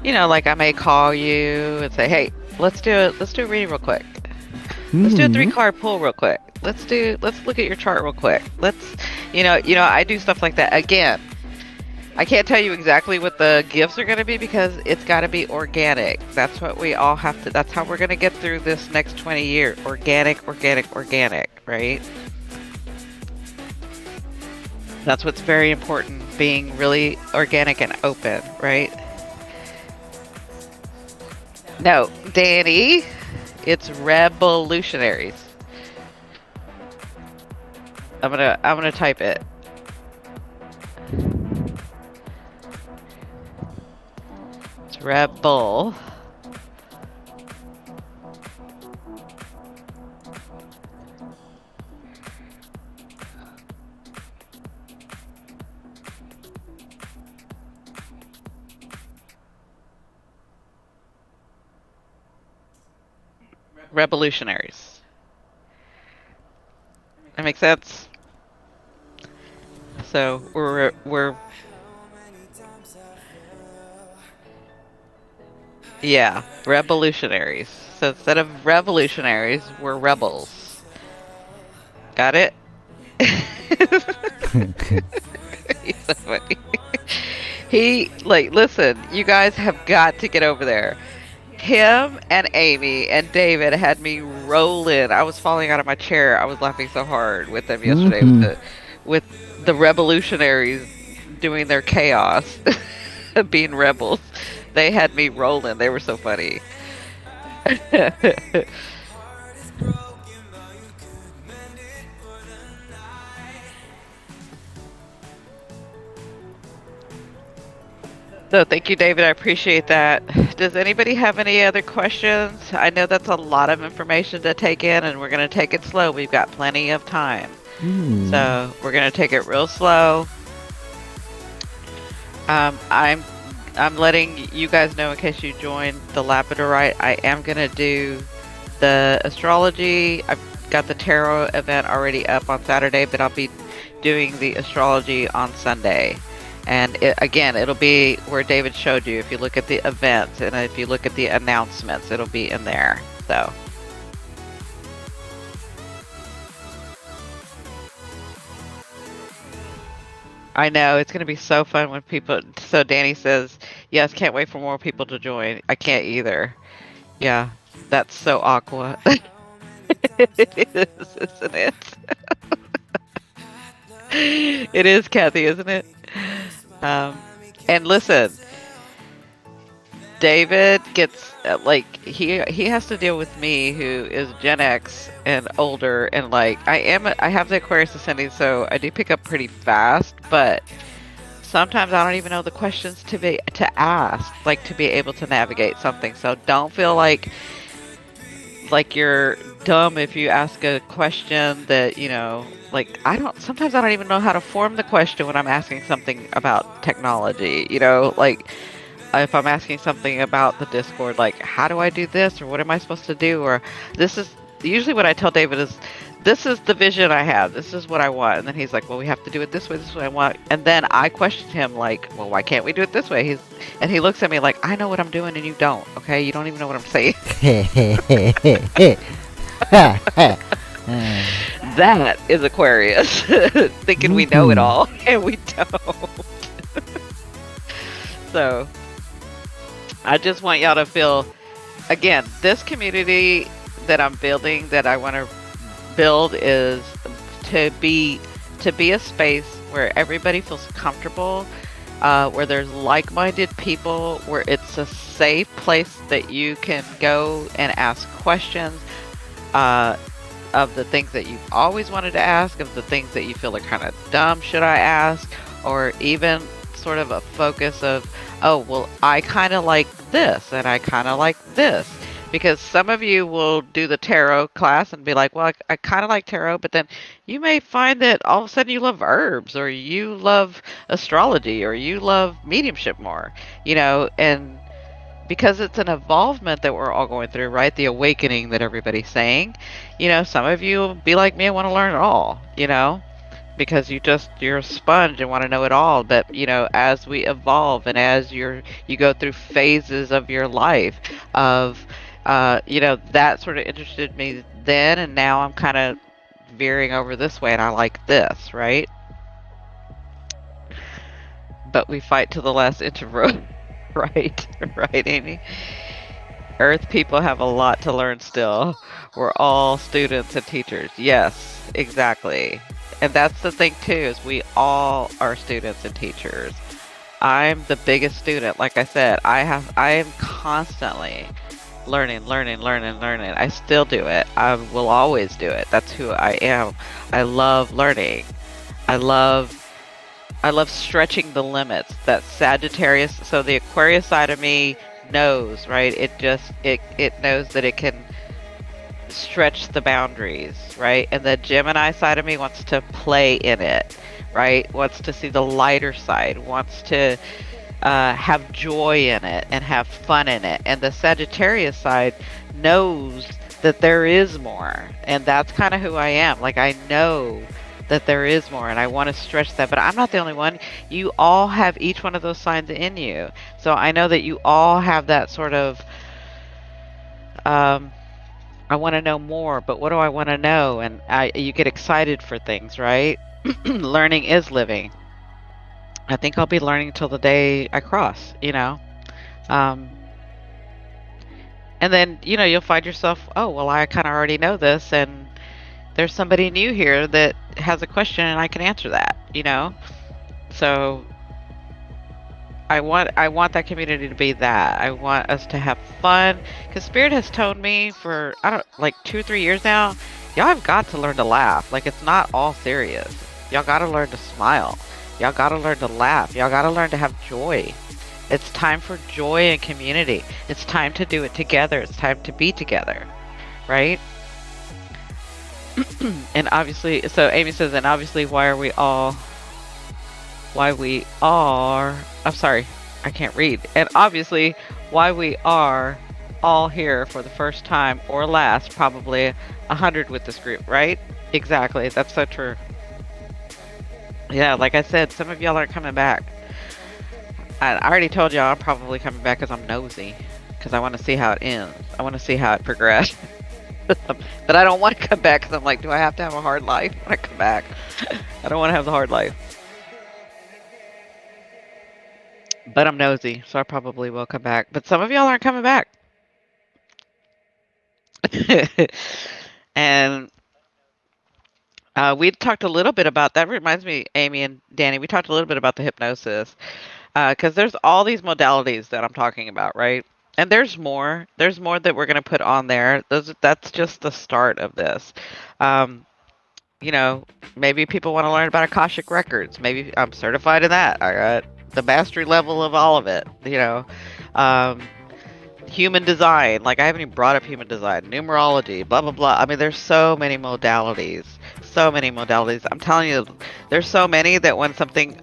[SPEAKER 3] You know, like I may call you and say, "Hey, let's do a reading real quick. Let's do a 3-card pull real quick. Let's look at your chart real quick. Let's I do stuff like that. Again, I can't tell you exactly what the gifts are going to be because it's got to be organic. That's what we all have to. That's how we're going to get through this next 20 years. Organic, right? That's what's very important, being really organic and open, right? No, Danny, it's revolutionaries. I'm gonna type it. It's rebel. Revolutionaries. That makes sense? So we're yeah, revolutionaries. So instead of revolutionaries, we're rebels. Got it? He's so funny. Listen, you guys have got to get over there. Him and Amy and David had me rolling. I was falling out of my chair. I was laughing so hard with them yesterday with the revolutionaries doing their chaos, being rebels. They had me rolling. They were so funny. So thank you, David. I appreciate that. Does anybody have any other questions? I know that's a lot of information to take in, and we're going to take it slow. We've got plenty of time. So we're going to take it real slow. I'm letting you guys know in case you joined the Labradorite, I am going to do the astrology. I've got the tarot event already up on Saturday, but I'll be doing the astrology on Sunday. And again, it'll be where David showed you. If you look at the events and if you look at the announcements, it'll be in there. So. I know, it's going to be so fun when people... So Danny says, yes, can't wait for more people to join. I can't either. Yeah, that's so aqua. It is, isn't it? It is, Kathy, isn't it? And listen, David gets he has to deal with me, who is Gen X and older, and I have the Aquarius ascending, so I do pick up pretty fast, but sometimes I don't even know the questions to ask, to be able to navigate something. So don't feel like you're dumb if you ask a question that sometimes I don't even know how to form the question when I'm asking something about technology, if I'm asking something about the Discord, how do I do this, or what am I supposed to do, or this is usually what I tell David is, this is the vision I have, this is what I want, and then he's like, well, we have to do it this way I want, and then I question him well, why can't we do it this way? And he looks at me like, I know what I'm doing and you don't, okay? You don't even know what I'm saying. That is Aquarius thinking we know it all, and we don't. So I just want y'all to feel, again, this community that I'm building, that I want to build, is to be a space where everybody feels comfortable, where there's like-minded people, where it's a safe place that you can go and ask questions of the things that you've always wanted to ask, of the things that you feel are kind of dumb, should I ask, or even sort of a focus of, oh, well, I kind of like this and I kind of like this. Because some of you will do the tarot class and be like, well, I kind of like tarot, but then you may find that all of a sudden you love herbs, or you love astrology, or you love mediumship more, and because it's an evolvement that we're all going through, right? The awakening that everybody's saying. Some of you will be like me and want to learn it all, because you're a sponge and want to know it all. But as we evolve and as you go through phases of your life of that sort of interested me then, and now I'm kind of veering over this way and I like this, right? But we fight to the last inch of road. Right, right, Amy. Earth people have a lot to learn still. We're all students and teachers. Yes, exactly. And that's the thing too, is we all are students and teachers. I'm the biggest student. Like I said, I am constantly learning. I still do it. I will always do it. That's who I am. I love learning. I love stretching the limits. That Sagittarius, so the Aquarius side of me knows, right? It knows that it can stretch the boundaries, right? And the Gemini side of me wants to play in it, right? Wants to see the lighter side, wants to have joy in it and have fun in it. And the Sagittarius side knows that there is more. And that's kind of who I am. Like, I know that there is more and I want to stretch that, but I'm not the only one. You all have each one of those signs in you. So I know that you all have that sort of I want to know more, but what do I want to know? And you get excited for things, right? Learning is living. I think I'll be learning till the day I cross, and then you'll find yourself, oh well, I kind of already know this, and there's somebody new here that has a question and I can answer that, So I want that community to be that. I want us to have fun, because Spirit has told me for, like 2 or 3 years now, y'all have got to learn to laugh. Like, it's not all serious. Y'all got to learn to smile. Y'all got to learn to laugh. Y'all got to learn to have joy. It's time for joy and community. It's time to do it together. It's time to be together, right? And obviously, so Amy says, and obviously, I'm sorry, I can't read. And obviously, why we are all here for the first time or last, probably 100 with this group, right? Exactly. That's so true. Yeah, like I said, some of y'all aren't coming back. I already told y'all I'm probably coming back because I'm nosy. Because I want to see how it ends. I want to see how it progresses. But I don't want to come back because I'm like, do I have to have a hard life when I come back? I don't want to have the hard life. But I'm nosy, so I probably will come back. But some of y'all aren't coming back. And we talked a little bit about, that reminds me, Amy and Danny, we talked a little bit about the hypnosis. Because there's all these modalities that I'm talking about, right? And there's more that we're going to put on there. That's just the start of this. Maybe people want to learn about Akashic Records. Maybe I'm certified in that. I got the mastery level of all of it. Human design. Like, I haven't even brought up human design. Numerology, blah, blah, blah. I mean, there's so many modalities. I'm telling you, there's so many that when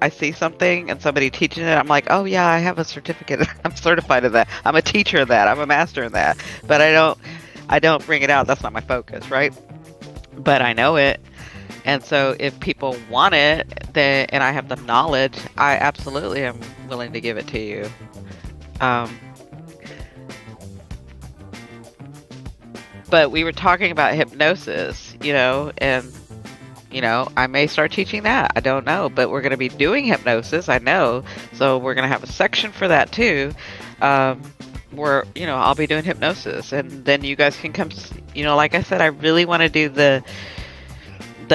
[SPEAKER 3] I see something and somebody teaching it, I'm like, oh yeah, I have a certificate. I'm certified in that. I'm a teacher in that. I'm a master in that. But I don't bring it out. That's not my focus, right? But I know it. And so if people want it, and I have the knowledge, I absolutely am willing to give it to you. But we were talking about hypnosis, and I may start teaching that. I don't know, but we're going to be doing hypnosis, I know. So we're going to have a section for that too, where, I'll be doing hypnosis, and then you guys can come, like I said, I really want to do the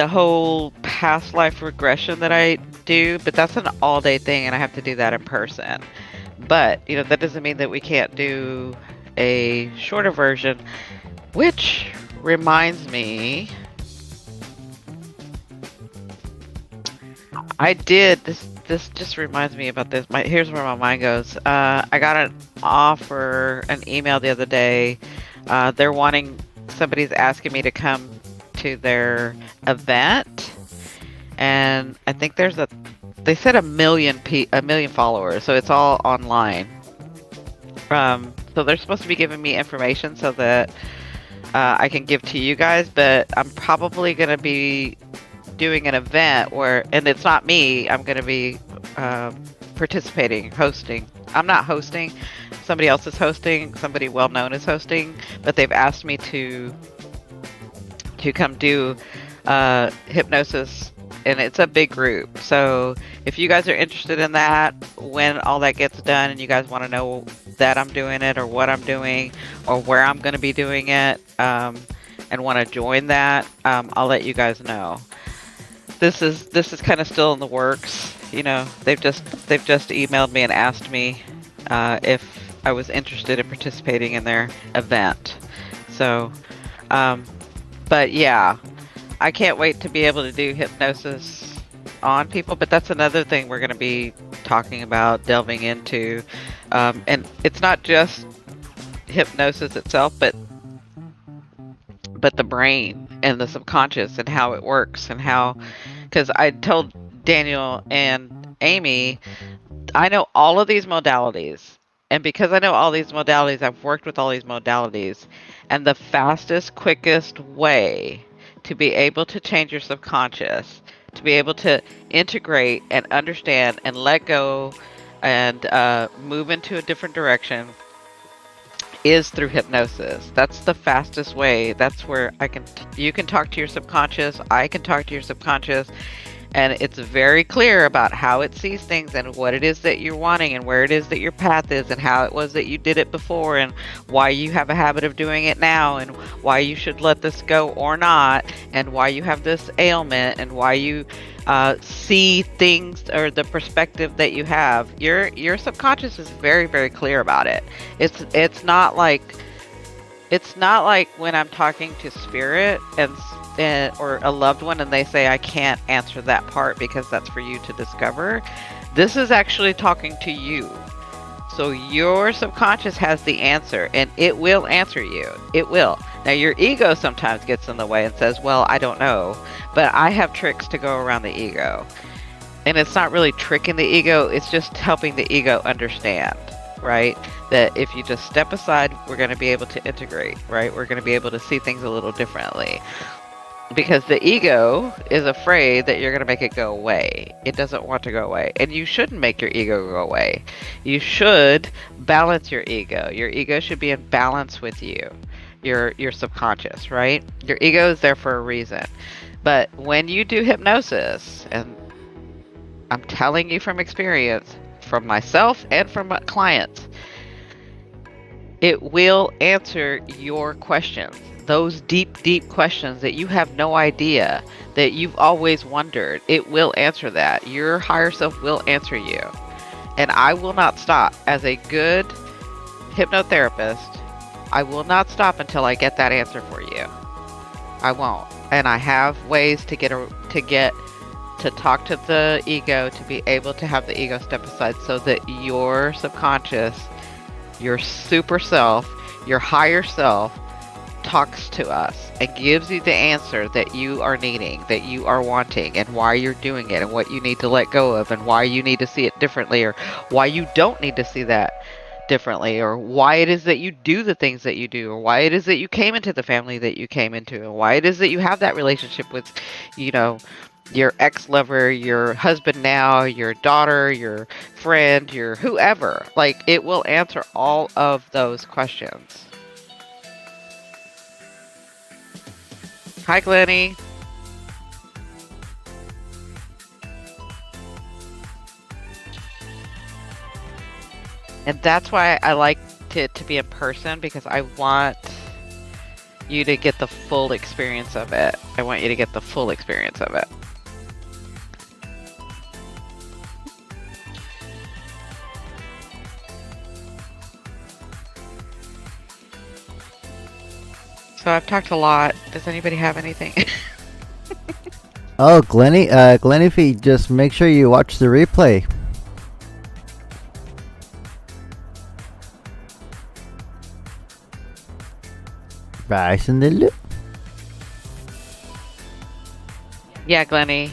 [SPEAKER 3] whole past life regression that I do, but that's an all day thing and I have to do that in person. But, that doesn't mean that we can't do a shorter version, which reminds me, this just reminds me about this. Here's where my mind goes. I got an email the other day. Somebody's asking me to come to their event, and I think they said a million followers, so it's all online. So they're supposed to be giving me information so that I can give to you guys, but I'm probably going to be doing an event where, and it's not me, I'm going to be participating, hosting. I'm not hosting, somebody else is hosting, somebody well known is hosting, but they've asked me to come do hypnosis, and it's a big group. So if you guys are interested in that, when all that gets done and you guys want to know that I'm doing it or what I'm doing or where I'm going to be doing it, and want to join that, I'll let you guys know. This is kind of still in the works. You know, they've just emailed me and asked me if I was interested in participating in their event. So, but yeah, I can't wait to be able to do hypnosis on people. But that's another thing we're going to be talking about, delving into, and it's not just hypnosis itself, but the brain and the subconscious and how it works, and how, because I told Daniel and Amy, I know all of these modalities, and because I know all these modalities, I've worked with all these modalities, and the fastest, quickest way to be able to change your subconscious, to be able to integrate and understand and let go and move into a different direction, is through hypnosis. That's the fastest way. That's where you can talk to your subconscious, I can talk to your subconscious, and it's very clear about how it sees things and what it is that you're wanting and where it is that your path is and how it was that you did it before and why you have a habit of doing it now and why you should let this go or not, and why you have this ailment and why you see things, or the perspective that you have. Your subconscious is very, very clear about it. It's not like when I'm talking to spirit or a loved one and they say I can't answer that part because that's for you to discover. This is actually talking to you. So your subconscious has the answer, and it will answer you. It will. Now your ego sometimes gets in the way and says, well, I don't know, but I have tricks to go around the ego. And it's not really tricking the ego, it's just helping the ego understand, right? That if you just step aside, we're going to be able to integrate, right? We're going to be able to see things a little differently. Because the ego is afraid that you're going to make it go away. It doesn't want to go away. And you shouldn't make your ego go away. You should balance your ego. Your ego should be in balance with you, your subconscious, right? Your ego is there for a reason. But when you do hypnosis, and I'm telling you from experience, from myself and from my clients, it will answer your questions. Those deep, deep questions that you have no idea, that you've always wondered, it will answer that. Your higher self will answer you. And I will not stop. As a good hypnotherapist, I will not stop until I get that answer for you. I won't. And I have ways to talk to the ego, to be able to have the ego step aside so that your subconscious, your super self, your higher self, talks to us and gives you the answer that you are needing, that you are wanting, and why you're doing it, and what you need to let go of, and why you need to see it differently, or why you don't need to see that differently, or why it is that you do the things that you do, or why it is that you came into the family that you came into, and why it is that you have that relationship with, your ex-lover, your husband now, your daughter, your friend, your whoever. Like, it will answer all of those questions. Hi, Glennie. And that's why I like it to be in person, because I want you to get the full experience of it. I want you to get the full experience of it. So I've talked a lot. Does anybody have anything?
[SPEAKER 4] Oh, Glennie, Glennie, just make sure you watch the replay. Rise in the loop.
[SPEAKER 3] Yeah, Glennie.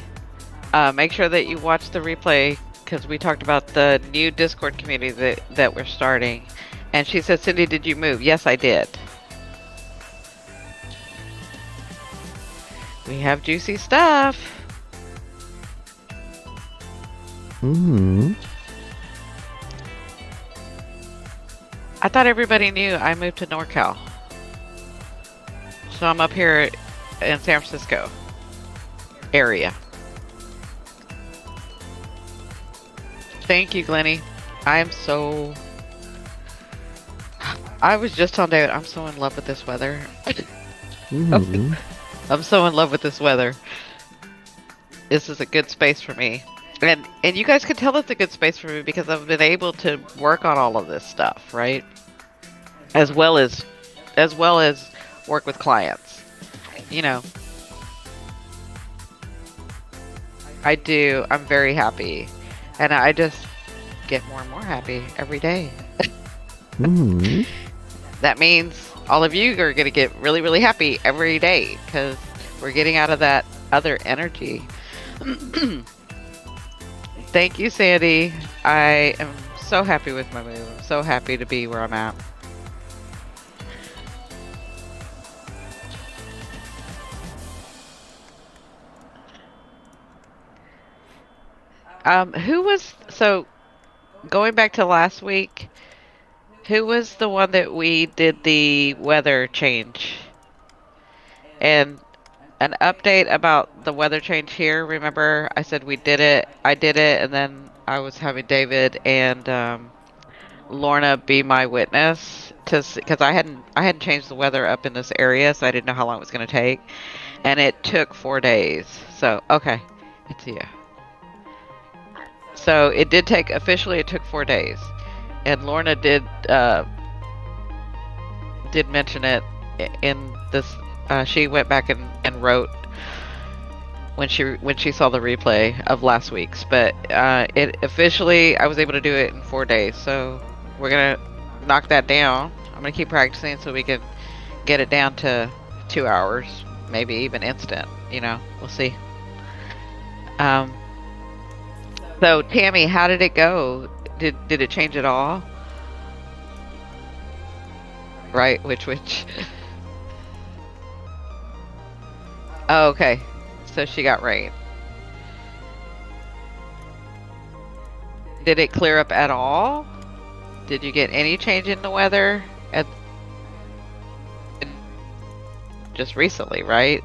[SPEAKER 3] Make sure that you watch the replay, because we talked about the new Discord community that we're starting. And she said, Cindy, did you move? Yes, I did. We have juicy stuff. I thought everybody knew I moved to NorCal. So I'm up here in San Francisco area. Thank you, Glennie. I was just telling David, I'm so in love with this weather. I'm so in love with this weather. This is a good space for me. And you guys can tell it's a good space for me because I've been able to work on all of this stuff, right? As well as work with clients. You know. I do. I'm very happy. And I just get more and more happy every day. That means all of you are going to get really, really happy every day because we're getting out of that other energy. Thank you, Sandy. I am so happy with my move. I'm so happy to be where I'm at. Going back to last week, who was the one that we did the weather change? And an update about the weather change here. Remember, I said we did it. I did it, and then I was having David and Lorna be my witness because I hadn't changed the weather up in this area, so I didn't know how long it was going to take, and it took 4 days. So okay, it's you. So it did take officially. It took 4 days, and Lorna did mention it in this. She went back and wrote when she saw the replay of last week's, but it officially I was able to do it in 4 days. So we're gonna knock that down. I'm gonna keep practicing so we can get it down to 2 hours, maybe even instant. You know, we'll see. So Tammy, how did it go? Did it change at all? Right, which? Oh, okay. So she got rain. Did it clear up at all? Did you get any change in the weather? Just recently, right?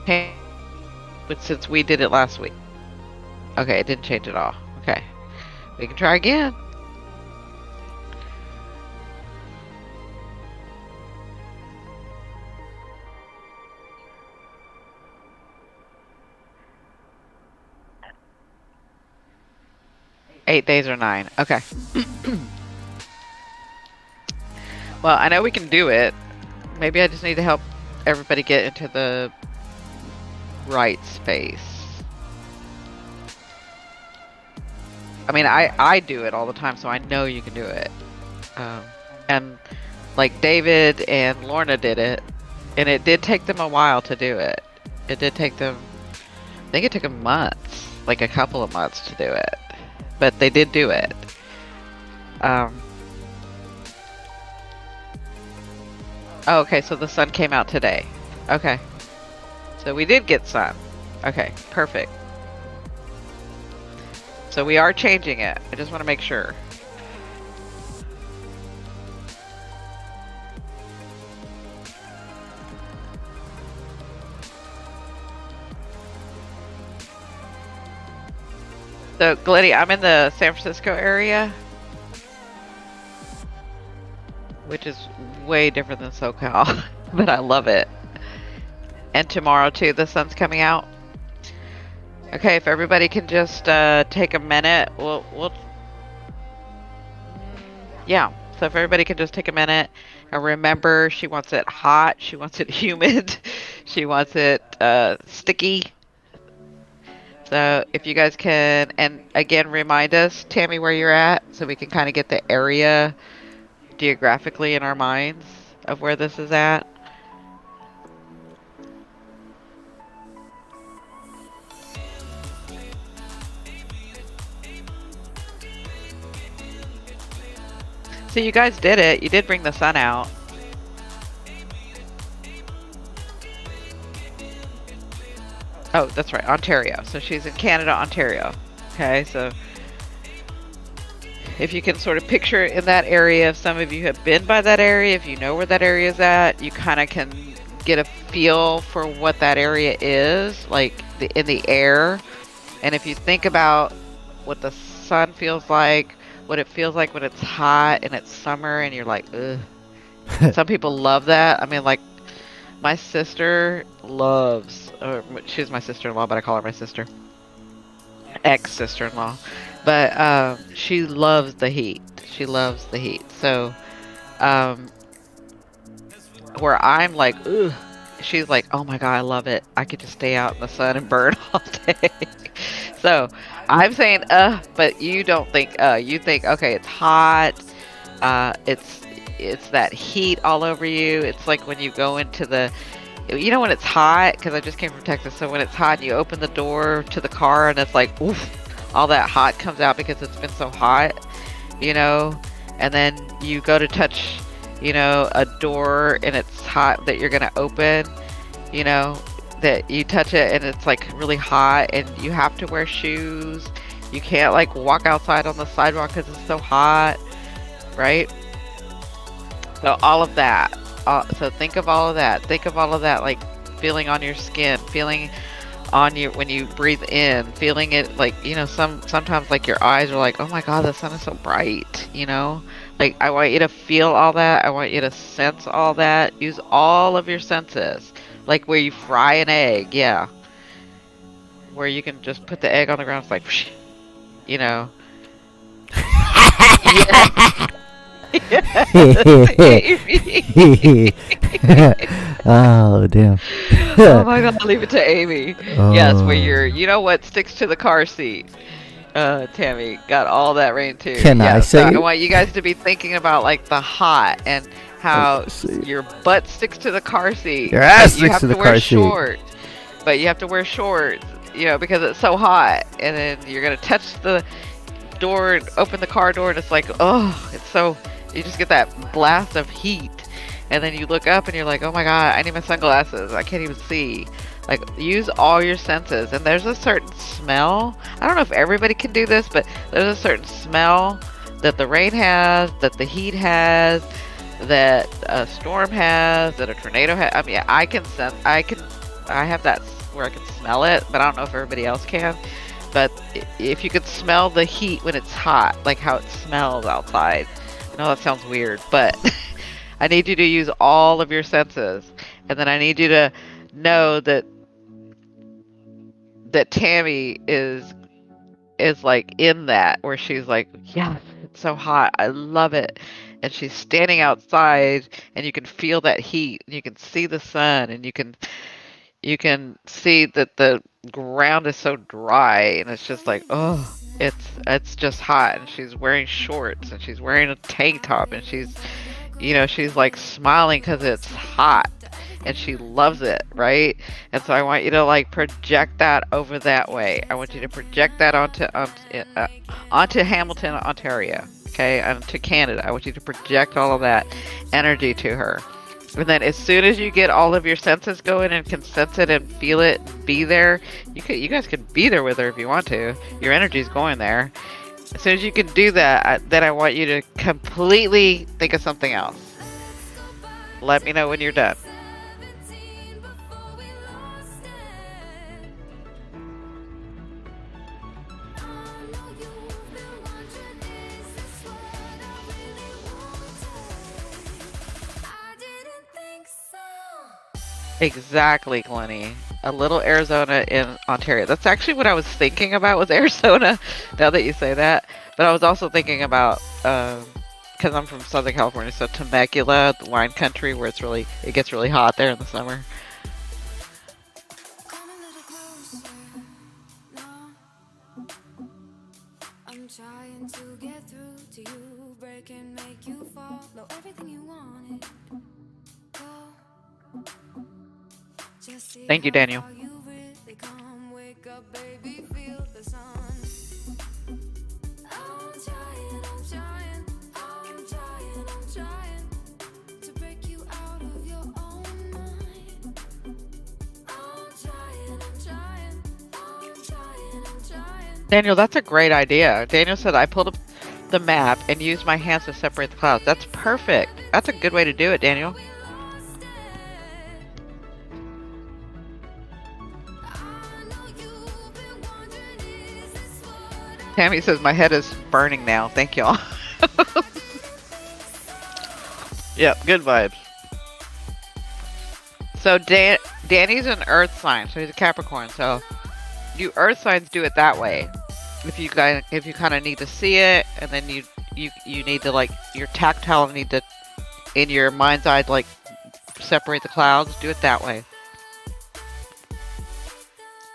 [SPEAKER 3] But since we did it last week. Okay, it didn't change at all. Okay. We can try again. Eight days or 9. Okay. Well, I know we can do it. Maybe I just need to help everybody get into the right space. I mean, I do it all the time, so I know you can do it. And like David and Lorna did it, and it did take them a while to do it. It did take them, I think it took them months, like a couple of months to do it. But they did do it. Oh, okay, so the sun came out today. Okay. So we did get sun. Okay, perfect. So we are changing it. I just want to make sure. So, Glennie, I'm in the San Francisco area, which is way different than SoCal, but I love it. And tomorrow, too, the sun's coming out. Okay, if everybody can just take a minute, yeah. So if everybody can just take a minute and remember, she wants it hot, she wants it humid, she wants it sticky. So if you guys can, and again, remind us, Tammy, where you're at, so we can kind of get the area geographically in our minds of where this is at. So you guys did it. You did bring the sun out. Oh, that's right, Ontario. So she's in Canada, Ontario. Okay, so if you can sort of picture in that area, if some of you have been by that area, if you know where that area is at, you kind of can get a feel for what that area is, like in the air. And if you think about what the sun feels like, what it feels like when it's hot and it's summer and you're like, ugh. Some people love that. I mean, like, my sister loves, or she's my sister-in-law, but I call her my sister. Ex-sister-in-law. But she loves the heat. She loves the heat. So, where I'm like, ugh, she's like, oh my God, I love it. I could just stay out in the sun and burn all day. So, I'm saying, but you don't think, you think, okay, it's hot. It's that heat all over you. It's like when you go into the, you know, when it's hot, because I just came from Texas, so when it's hot and you open the door to the car and it's like, oof, all that hot comes out because it's been so hot, you know, and then you go to touch, you know, a door and it's hot that you're going to open, you know, that you touch it and it's like really hot and you have to wear shoes. You can't like walk outside on the sidewalk because it's so hot, right? So all of that. So think of all of that. Think of all of that, like feeling on your skin, feeling on you when you breathe in, feeling it like, you know, sometimes like your eyes are like, oh my God, the sun is so bright, you know? Like I want you to feel all that. I want you to sense all that. Use all of your senses. Like where you fry an egg, yeah. Where you can just put the egg on the ground, it's like, whoosh, you know. Yeah.
[SPEAKER 4] Oh damn.
[SPEAKER 3] Oh my God, leave it to Amy. Yes, where
[SPEAKER 4] Oh.
[SPEAKER 3] you're, you know what sticks to the car seat. Tammy got all that rain too.
[SPEAKER 4] Can I
[SPEAKER 3] So
[SPEAKER 4] say
[SPEAKER 3] I
[SPEAKER 4] it?
[SPEAKER 3] want you guys to be thinking about like the hot and how
[SPEAKER 4] Let's see.
[SPEAKER 3] your butt sticks to the car seat.
[SPEAKER 4] Your ass
[SPEAKER 3] but you
[SPEAKER 4] sticks
[SPEAKER 3] have
[SPEAKER 4] to the
[SPEAKER 3] wear
[SPEAKER 4] car seat.
[SPEAKER 3] shorts. But you have to wear shorts, you know, because it's so hot. And then you're gonna touch the door and open the car door and it's like, oh, it's so, you just get that blast of heat. And then you look up and you're like, oh my God, I need my sunglasses. I can't even see. Like, use all your senses. And there's a certain smell. I don't know if everybody can do this, but there's a certain smell that the rain has, that the heat has, that a storm has, that a tornado has. I mean, I can sense, I have that where I can smell it, but I don't know if everybody else can. But if you could smell the heat when it's hot, like how it smells outside. I know that sounds weird, but I need you to use all of your senses. And then I need you to know that Tammy is like in that, where she's like, yes, it's so hot. I love it. And she's standing outside and you can feel that heat and you can see the sun and you can see that the ground is so dry and it's just like, oh, it's just hot. And she's wearing shorts and she's wearing a tank top and she's, you know, she's like smiling because it's hot and she loves it, right? And so I want you to like project that over that way. I want you to project that onto Hamilton, Ontario, okay, and to Canada. I want you to project all of that energy to her. And then as soon as you get all of your senses going and can sense it and feel it, be there, you guys can be there with her if you want to. Your energy's going there. As soon as you can do that, then I want you to completely think of something else. Let me know when you're done. Exactly, Glennie. A little Arizona in Ontario. That's actually what I was thinking about with Arizona, now that you say that. But I was also thinking about, because I'm from Southern California, so Temecula, the wine country, where it gets really hot there in the summer.
[SPEAKER 5] Come a little closer, no. I'm trying to get through to you, break and make you fall. Know everything you wanted. Go. Just see
[SPEAKER 3] Thank you,
[SPEAKER 5] how
[SPEAKER 3] Daniel.
[SPEAKER 5] far you really come. Wake up, baby, feel the sun. I'm trying, I'm trying, I'm trying.
[SPEAKER 3] Daniel, that's a great idea. Daniel said I pulled up the map and used my hands to separate the clouds. That's perfect. That's a good way to do it, Daniel. Tammy says my head is burning now. Thank y'all. Yep, good vibes. So Danny's an Earth sign, so he's a Capricorn. So you Earth signs do it that way. If you kind of need to see it, and then you need to, like, your tactile need to, in your mind's eye, like, separate the clouds. Do it that way.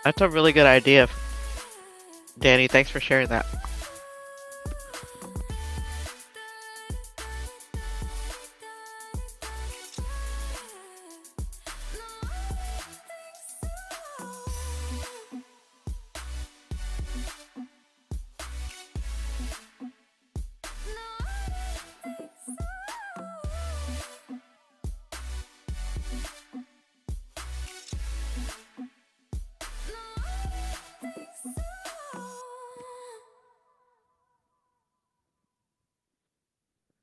[SPEAKER 3] That's a really good idea, Danny. Thanks for sharing that.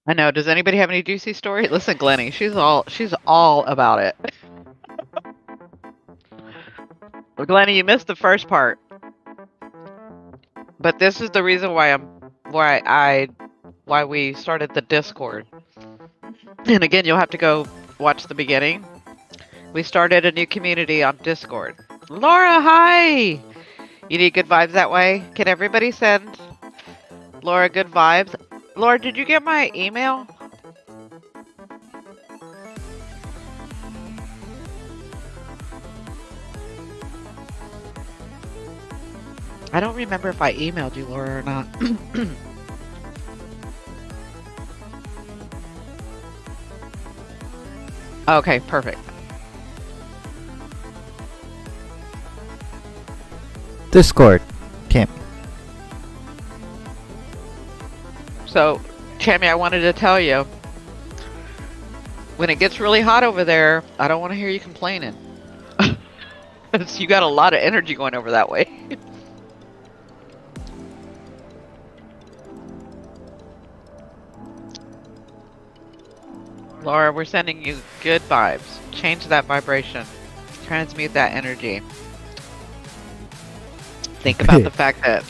[SPEAKER 3] I know. Does anybody have any juicy story? Listen, Glennie, she's all about it. Well, Glennie, you missed the first part. But this is the reason why we started the Discord. And again, you'll have to go watch the beginning. We started a new community on Discord. Laura, hi! You need good vibes that way? Can everybody send Laura good vibes? Laura, did you get my email? I don't remember if I emailed you, Laura, or not. Okay, perfect.
[SPEAKER 4] Discord. Tammy.
[SPEAKER 3] So, Tammy, I wanted to tell you, when it gets really hot over there, I don't want to hear you complaining. You got a lot of energy going over that way. Laura, we're sending you good vibes. Change that vibration. Transmute that energy. Think about the fact that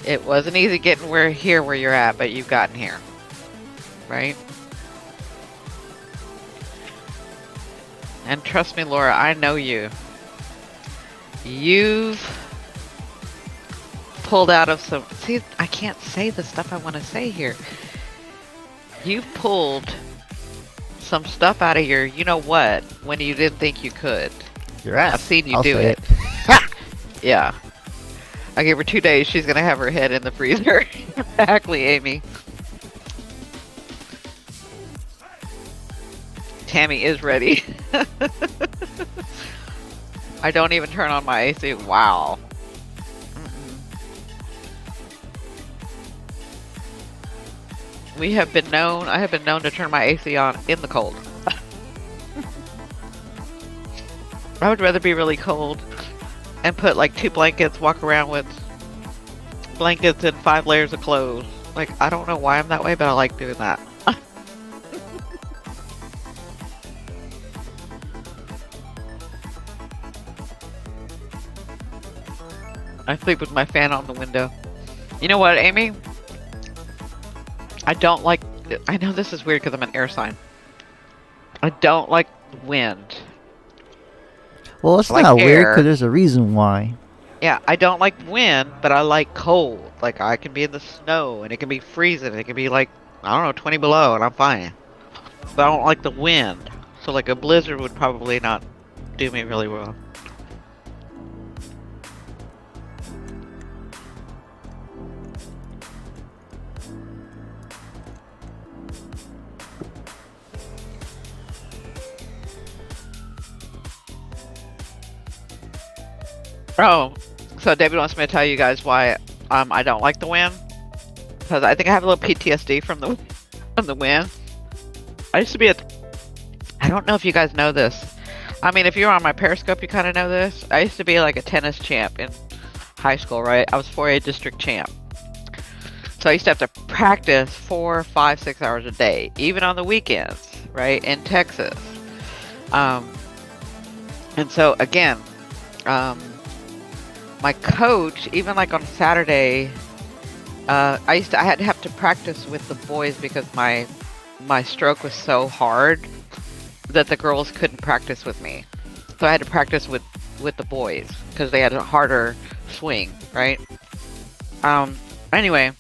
[SPEAKER 3] it wasn't easy getting where you're at, but you've gotten here. Right? And trust me, Laura, I know you. You've pulled out of some... See, I can't say the stuff I want to say here. You've pulled some stuff out of your you-know-what when you didn't think you could.
[SPEAKER 4] Your ass.
[SPEAKER 3] I've seen you
[SPEAKER 4] I'll
[SPEAKER 3] do
[SPEAKER 4] say
[SPEAKER 3] it. Yeah. I gave her 2 days. She's going to have her head in the freezer. Exactly, Amy. Tammy is ready. I don't even turn on my AC. Wow. I have been known to turn my AC on in the cold. I would rather be really cold and put like 2 blankets, walk around with blankets and 5 layers of clothes. Like, I don't know why I'm that way, but I like doing that. I sleep with my fan on the window. You know what, Amy? I don't like... I know this is weird because I'm an air sign. I don't like wind.
[SPEAKER 4] Well, it's
[SPEAKER 3] I like
[SPEAKER 4] not weird
[SPEAKER 3] air.
[SPEAKER 4] because there's a reason why.
[SPEAKER 3] Yeah, I don't like wind, but I like cold. Like, I can be in the snow, and it can be freezing, and it can be like, I don't know, 20 below, and I'm fine. But I don't like the wind. So, like, a blizzard would probably not do me really well. Oh, so David wants me to tell you guys why I don't like the wind. Because I think I have a little PTSD from the wind. I used to be I don't know if you guys know this. I mean, if you're on my Periscope, you kind of know this. I used to be like a tennis champ in high school, right? I was 4A district champ. So I used to have to practice 4, 5, 6 hours a day, even on the weekends, right? In Texas. And so again, my coach, even like on Saturday, I had to have to practice with the boys because my stroke was so hard that the girls couldn't practice with me. So I had to practice with the boys because they had a harder swing, right? Anyway,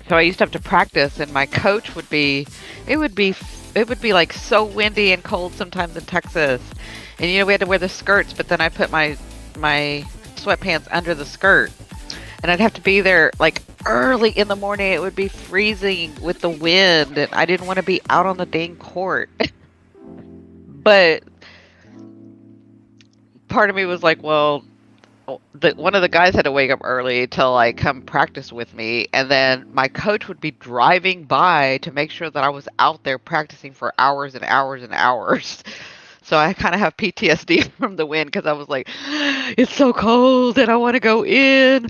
[SPEAKER 3] so I used to have to practice, and my coach would be like so windy and cold sometimes in Texas. And we had to wear the skirts, but then I put my sweatpants under the skirt. And I'd have to be there like early in the morning. It would be freezing with the wind, and I didn't want to be out on the dang court. But part of me was like, well, one of the guys had to wake up early to like come practice with me, and then my coach would be driving by to make sure that I was out there practicing for hours and hours and hours. So I kind of have PTSD from the wind because I was like, it's so cold and I want to go in.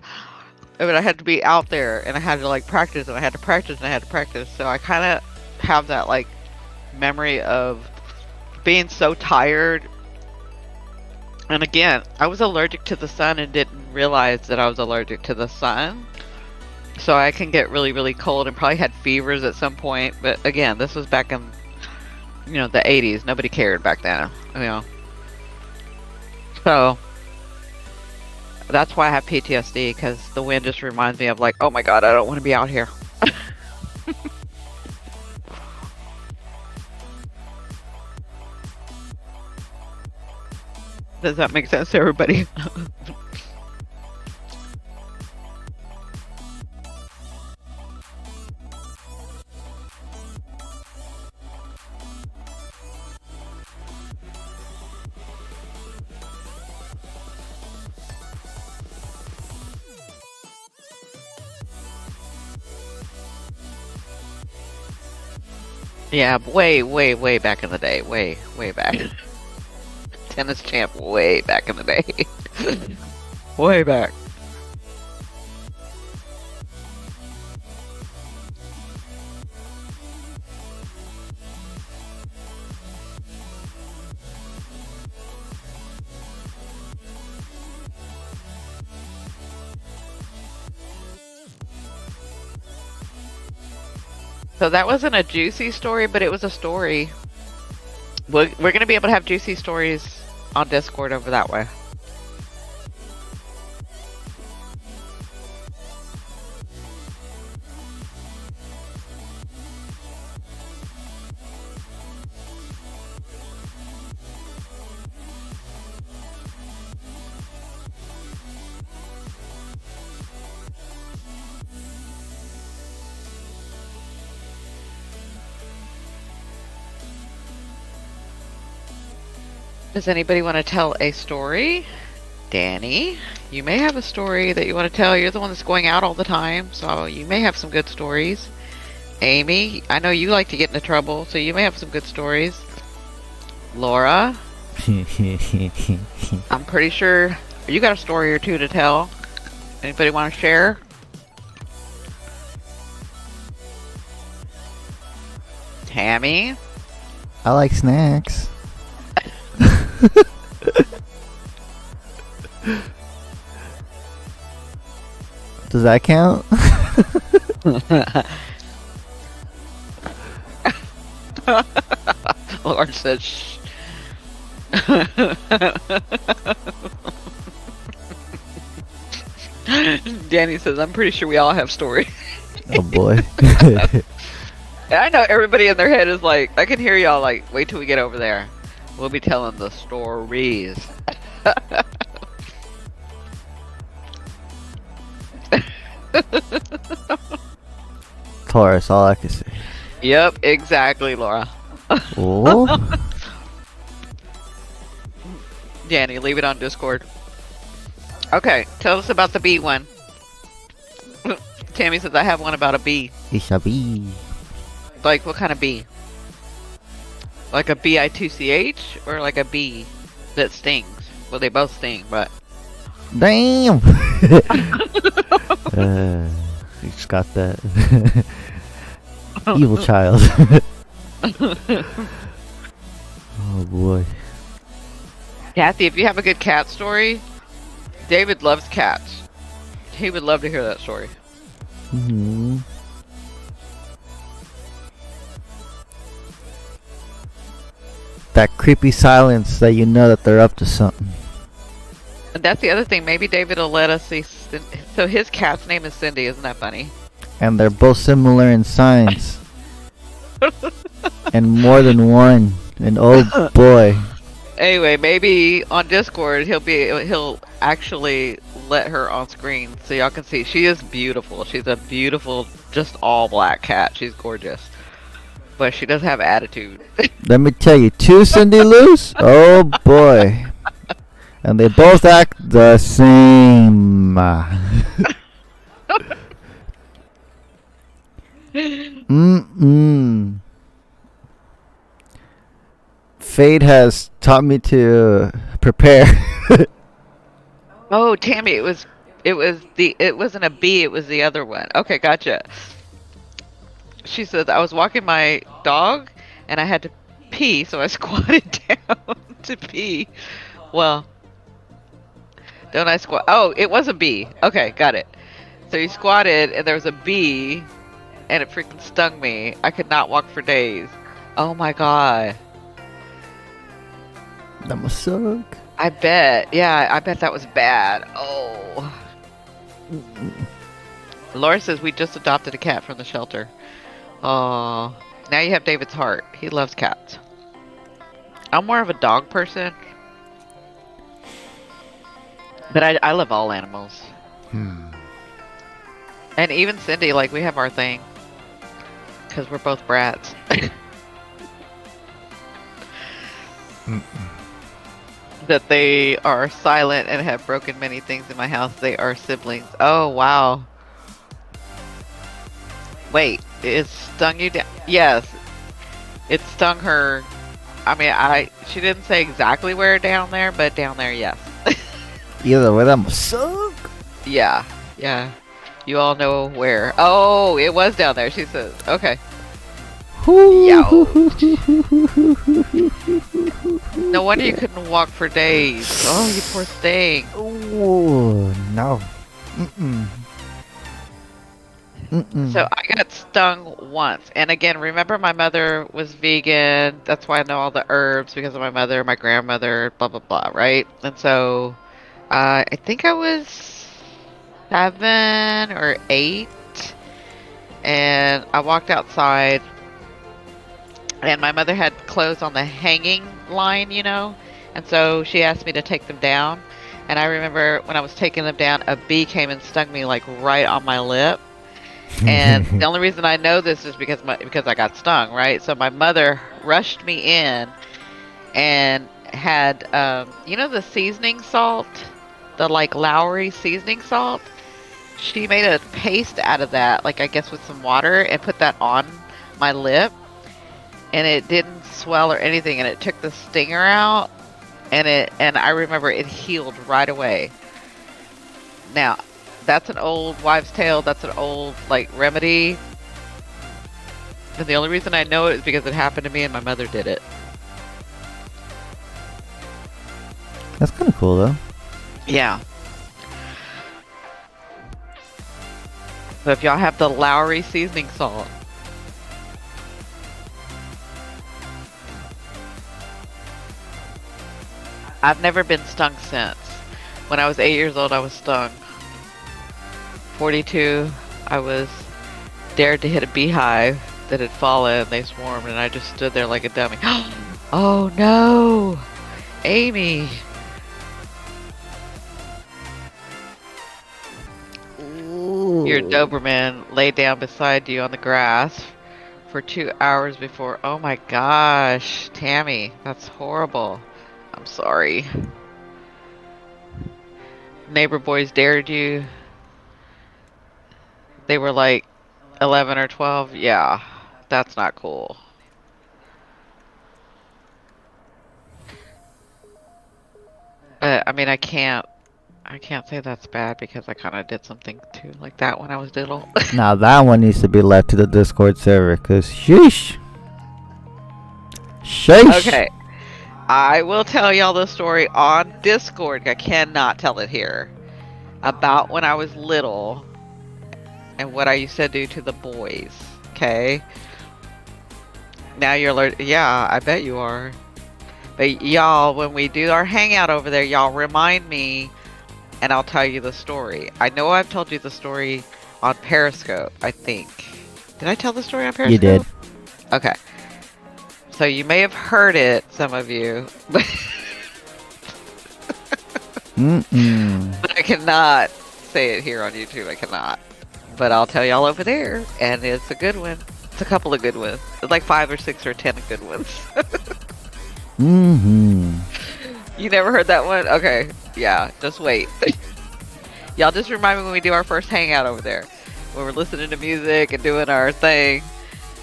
[SPEAKER 3] But I had to be out there, and I had to like practice, and I had to practice, and I had to practice. So I kind of have that like memory of being so tired. And again, I was allergic to the sun and didn't realize that I was allergic to the sun. So I can get really, really cold and probably had fevers at some point. But again, this was back in, the 80s. Nobody cared back then, So that's why I have PTSD, because the wind just reminds me of like, oh my God, I don't want to be out here. Does that make sense to everybody? Yeah, way, way, way back in the day. Way, way back. Tennis champ way back in the day. Way back. So that wasn't a juicy story, but it was a story. We're going to be able to have juicy stories on Discord over that way. Does anybody want to tell a story? Danny, you may have a story that you want to tell. You're the one that's going out all the time, so you may have some good stories. Amy, I know you like to get into trouble, so you may have some good stories. Laura, I'm pretty sure you got a story or two to tell. Anybody want to share? Tammy?
[SPEAKER 4] I like snacks. Does that count?
[SPEAKER 3] Lord says shh. Danny says, I'm pretty sure we all have stories.
[SPEAKER 4] Oh boy.
[SPEAKER 3] I know everybody in their head is like, I can hear y'all like, wait till we get over there. We'll be telling the stories.
[SPEAKER 4] Taurus, all I can say.
[SPEAKER 3] Yep, exactly, Laura.
[SPEAKER 4] Oh.
[SPEAKER 3] Danny, leave it on Discord. Okay, tell us about the bee one. Tammy says, I have one about a bee.
[SPEAKER 4] It's a bee.
[SPEAKER 3] Like, what kind of bee? Like a B-I-T-C-H or like a bee that stings? Well, they both sting, but
[SPEAKER 4] Damn. He's got that evil child. Oh boy.
[SPEAKER 3] Kathy, if you have a good cat story, David loves cats. He would love to hear that story.
[SPEAKER 4] Hmm. That creepy silence that you know that they're up to something.
[SPEAKER 3] And that's the other thing. Maybe David will let us see. So his cat's name is Cindy. Isn't that funny?
[SPEAKER 4] And they're both similar in size. And more than one. And oh boy.
[SPEAKER 3] Anyway, maybe on Discord he'll actually let her on screen so y'all can see. She is beautiful. She's a beautiful, just all black cat. She's gorgeous, but she does have attitude.
[SPEAKER 4] Let me tell you, two Cindy Lou's? Oh boy. And they both act the same. Mm-mm. Fate has taught me to prepare.
[SPEAKER 3] Oh, Tammy, it wasn't a bee. It was the other one. Okay, gotcha. She says I was walking my dog and I had to pee, so I squatted down to pee. Well, don't I squat? Oh, it was a bee. Okay, got it. So he squatted and there was a bee and it freaking stung me. I could not walk for days. Oh my god.
[SPEAKER 4] That must suck.
[SPEAKER 3] I bet. Yeah, I bet that was bad. Oh. Laura says we just adopted a cat from the shelter. Oh. Now you have David's heart. He loves cats. I'm more of a dog person. But I love all animals. And even Cindy, like, we have our thing. Because we're both brats. That they are silent and have broken many things in my house. They are siblings. Oh, wow. Wait, it stung you down? Yes. It stung her. I mean, she didn't say exactly where down there, but down there, yes.
[SPEAKER 4] Either way, that must suck.
[SPEAKER 3] Yeah, yeah. You all know where. Oh, it was down there, she says. Okay. No wonder you couldn't walk for days. Oh, you poor thing.
[SPEAKER 4] Oh, no. Mm-mm. Mm-mm.
[SPEAKER 3] So I got stung once. And again, remember my mother was vegan. That's why I know all the herbs because of my mother, my grandmother, blah, blah, blah, right? And so I think I was 7 or 8. And I walked outside. And my mother had clothes on the hanging line, you know, and so she asked me to take them down. And I remember when I was taking them down, a bee came and stung me like right on my lip. And the only reason I know this is because I got stung, right? So my mother rushed me in and had, you know, the seasoning salt, the like Lowry seasoning salt. She made a paste out of that, like I guess with some water, and put that on my lip. And it didn't swell or anything, and it took the stinger out, and I remember it healed right away. Now, that's an old wives' tale. That's an old like remedy, and the only reason I know it is because it happened to me, and my mother did it.
[SPEAKER 4] That's kind of cool, though.
[SPEAKER 3] Yeah. So if y'all have the Lowry seasoning salt. I've never been stung since. When I was 8 years old, I was stung. 42, I was dared to hit a beehive that had fallen. They swarmed, and I just stood there like a dummy. Oh no! Amy! Your Doberman lay down beside you on the grass for 2 hours before. Oh my gosh, Tammy, that's horrible. I'm sorry. Neighbor boys dared you. They were like 11 or 12. Yeah, that's not cool. But I mean, I can't say that's bad because I kind of did something too like that when I was little.
[SPEAKER 4] Now that one needs to be left to the Discord server, cause sheesh. Sheesh.
[SPEAKER 3] Okay, I will tell y'all the story on Discord. I cannot tell it here about when I was little and what I used to do to the boys. Okay. Now you're learning. Yeah, I bet you are. But y'all, when we do our hangout over there, y'all remind me and I'll tell you the story. I know I've told you the story on Periscope, I think. Did I tell the story on Periscope?
[SPEAKER 4] You did.
[SPEAKER 3] Okay. So you may have heard it, some of you. But I cannot say it here on YouTube. I cannot. But I'll tell y'all over there. And it's a good one. It's a couple of good ones. It's like 5 or 6 or 10 good ones. You never heard that one? Okay. Yeah, just wait. Y'all just remind me when we do our first hangout over there. When we're listening to music and doing our thing.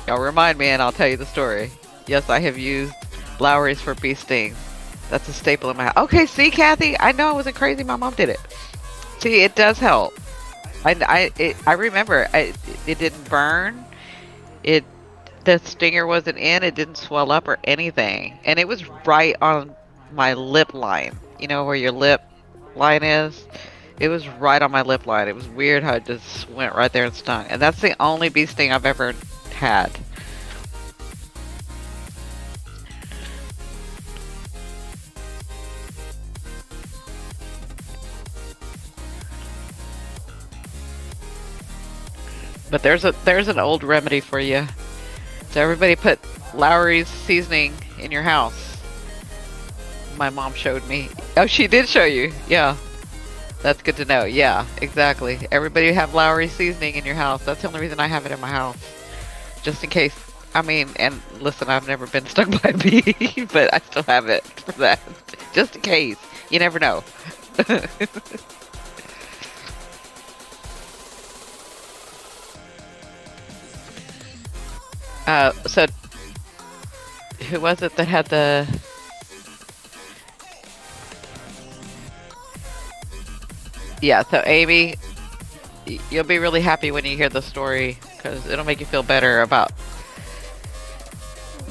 [SPEAKER 3] Y'all remind me and I'll tell you the story. Yes, I have used Lowry's for bee stings. That's a staple in my house. Okay, see, Kathy? I know I wasn't crazy. My mom did it. See, it does help. I remember. It didn't burn. The stinger wasn't in. It didn't swell up or anything. And it was right on my lip line. You know where your lip line is? It was right on my lip line. It was weird how it just went right there and stung. And that's the only bee sting I've ever had. But there's an old remedy for you. So everybody put Lowry's seasoning in your house. My mom showed me. Oh, she did show you. Yeah. That's good to know. Yeah, exactly. Everybody have Lowry's seasoning in your house. That's the only reason I have it in my house. Just in case. I mean, and listen, I've never been stung by a bee, but I still have it for that. Just in case. You never know. So who was it that had the... Yeah, so Amy, you'll be really happy when you hear the story, because it'll make you feel better about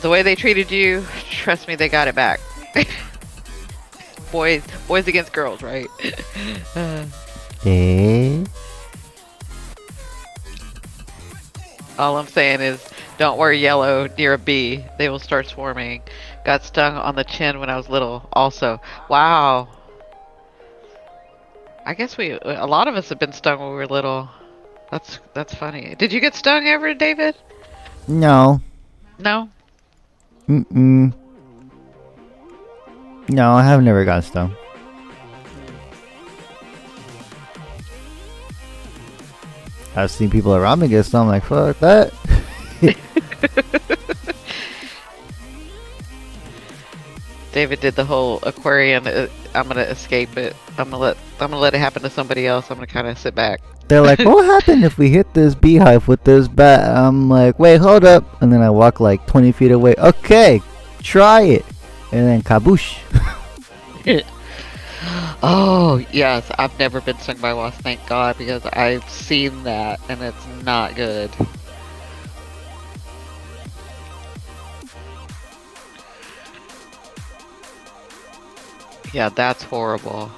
[SPEAKER 3] the way they treated you. Trust me, they got it back. boys against girls, right? All I'm saying is, don't wear yellow near a bee. They will start swarming. Got stung on the chin when I was little also. Wow. I guess a lot of us have been stung when we were little. That's funny. Did you get stung ever, David?
[SPEAKER 4] No.
[SPEAKER 3] No?
[SPEAKER 4] No, I have never got stung. I've seen people around me get stung. I'm like, fuck that.
[SPEAKER 3] David did the whole aquarium. I'm gonna escape it. I'm gonna let it happen to somebody else. I'm gonna kind of sit back.
[SPEAKER 4] They're like, what would happen if we hit this beehive with this bat? I'm like, wait, hold up. And then I walk like 20 feet away. Okay, try it. And then kaboosh.
[SPEAKER 3] Oh, yes. I've never been stung by wasps, thank God, because I've seen that, and it's not good. Yeah, that's horrible.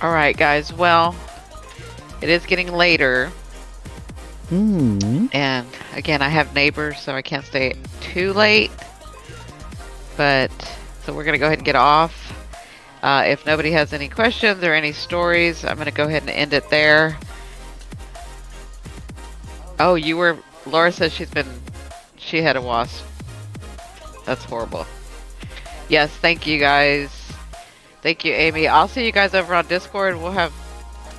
[SPEAKER 3] Alright, guys. Well, it is getting later. And again, I have neighbors, so I can't stay too late. But, so we're going to go ahead and get off. If nobody has any questions or any stories, I'm going to go ahead and end it there. Oh, Laura says she had a wasp. That's horrible. Yes, thank you guys. Thank you, Amy. I'll see you guys over on Discord.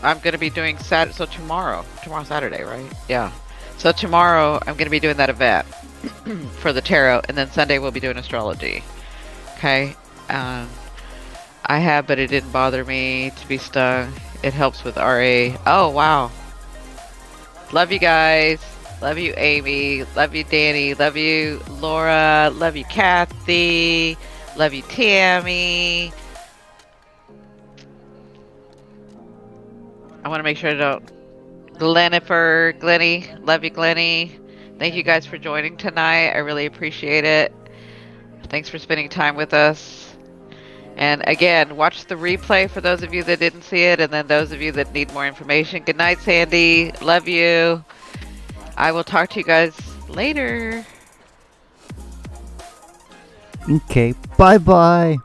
[SPEAKER 3] I'm going to be doing tomorrow's Saturday, right? Yeah. So tomorrow I'm going to be doing that event for the tarot, and then Sunday we'll be doing astrology. Okay. I have, but it didn't bother me to be stung. It helps with RA. Oh, wow. Love you guys. Love you, Amy. Love you, Danny. Love you, Laura. Love you, Kathy. Love you, Tammy. I want to make sure I don't. Glenny. Love you, Glenny. Thank you guys for joining tonight. I really appreciate it. Thanks for spending time with us. And again, watch the replay for those of you that didn't see it, and then those of you that need more information. Good night, Sandy. Love you. I will talk to you guys later.
[SPEAKER 4] Okay, bye bye.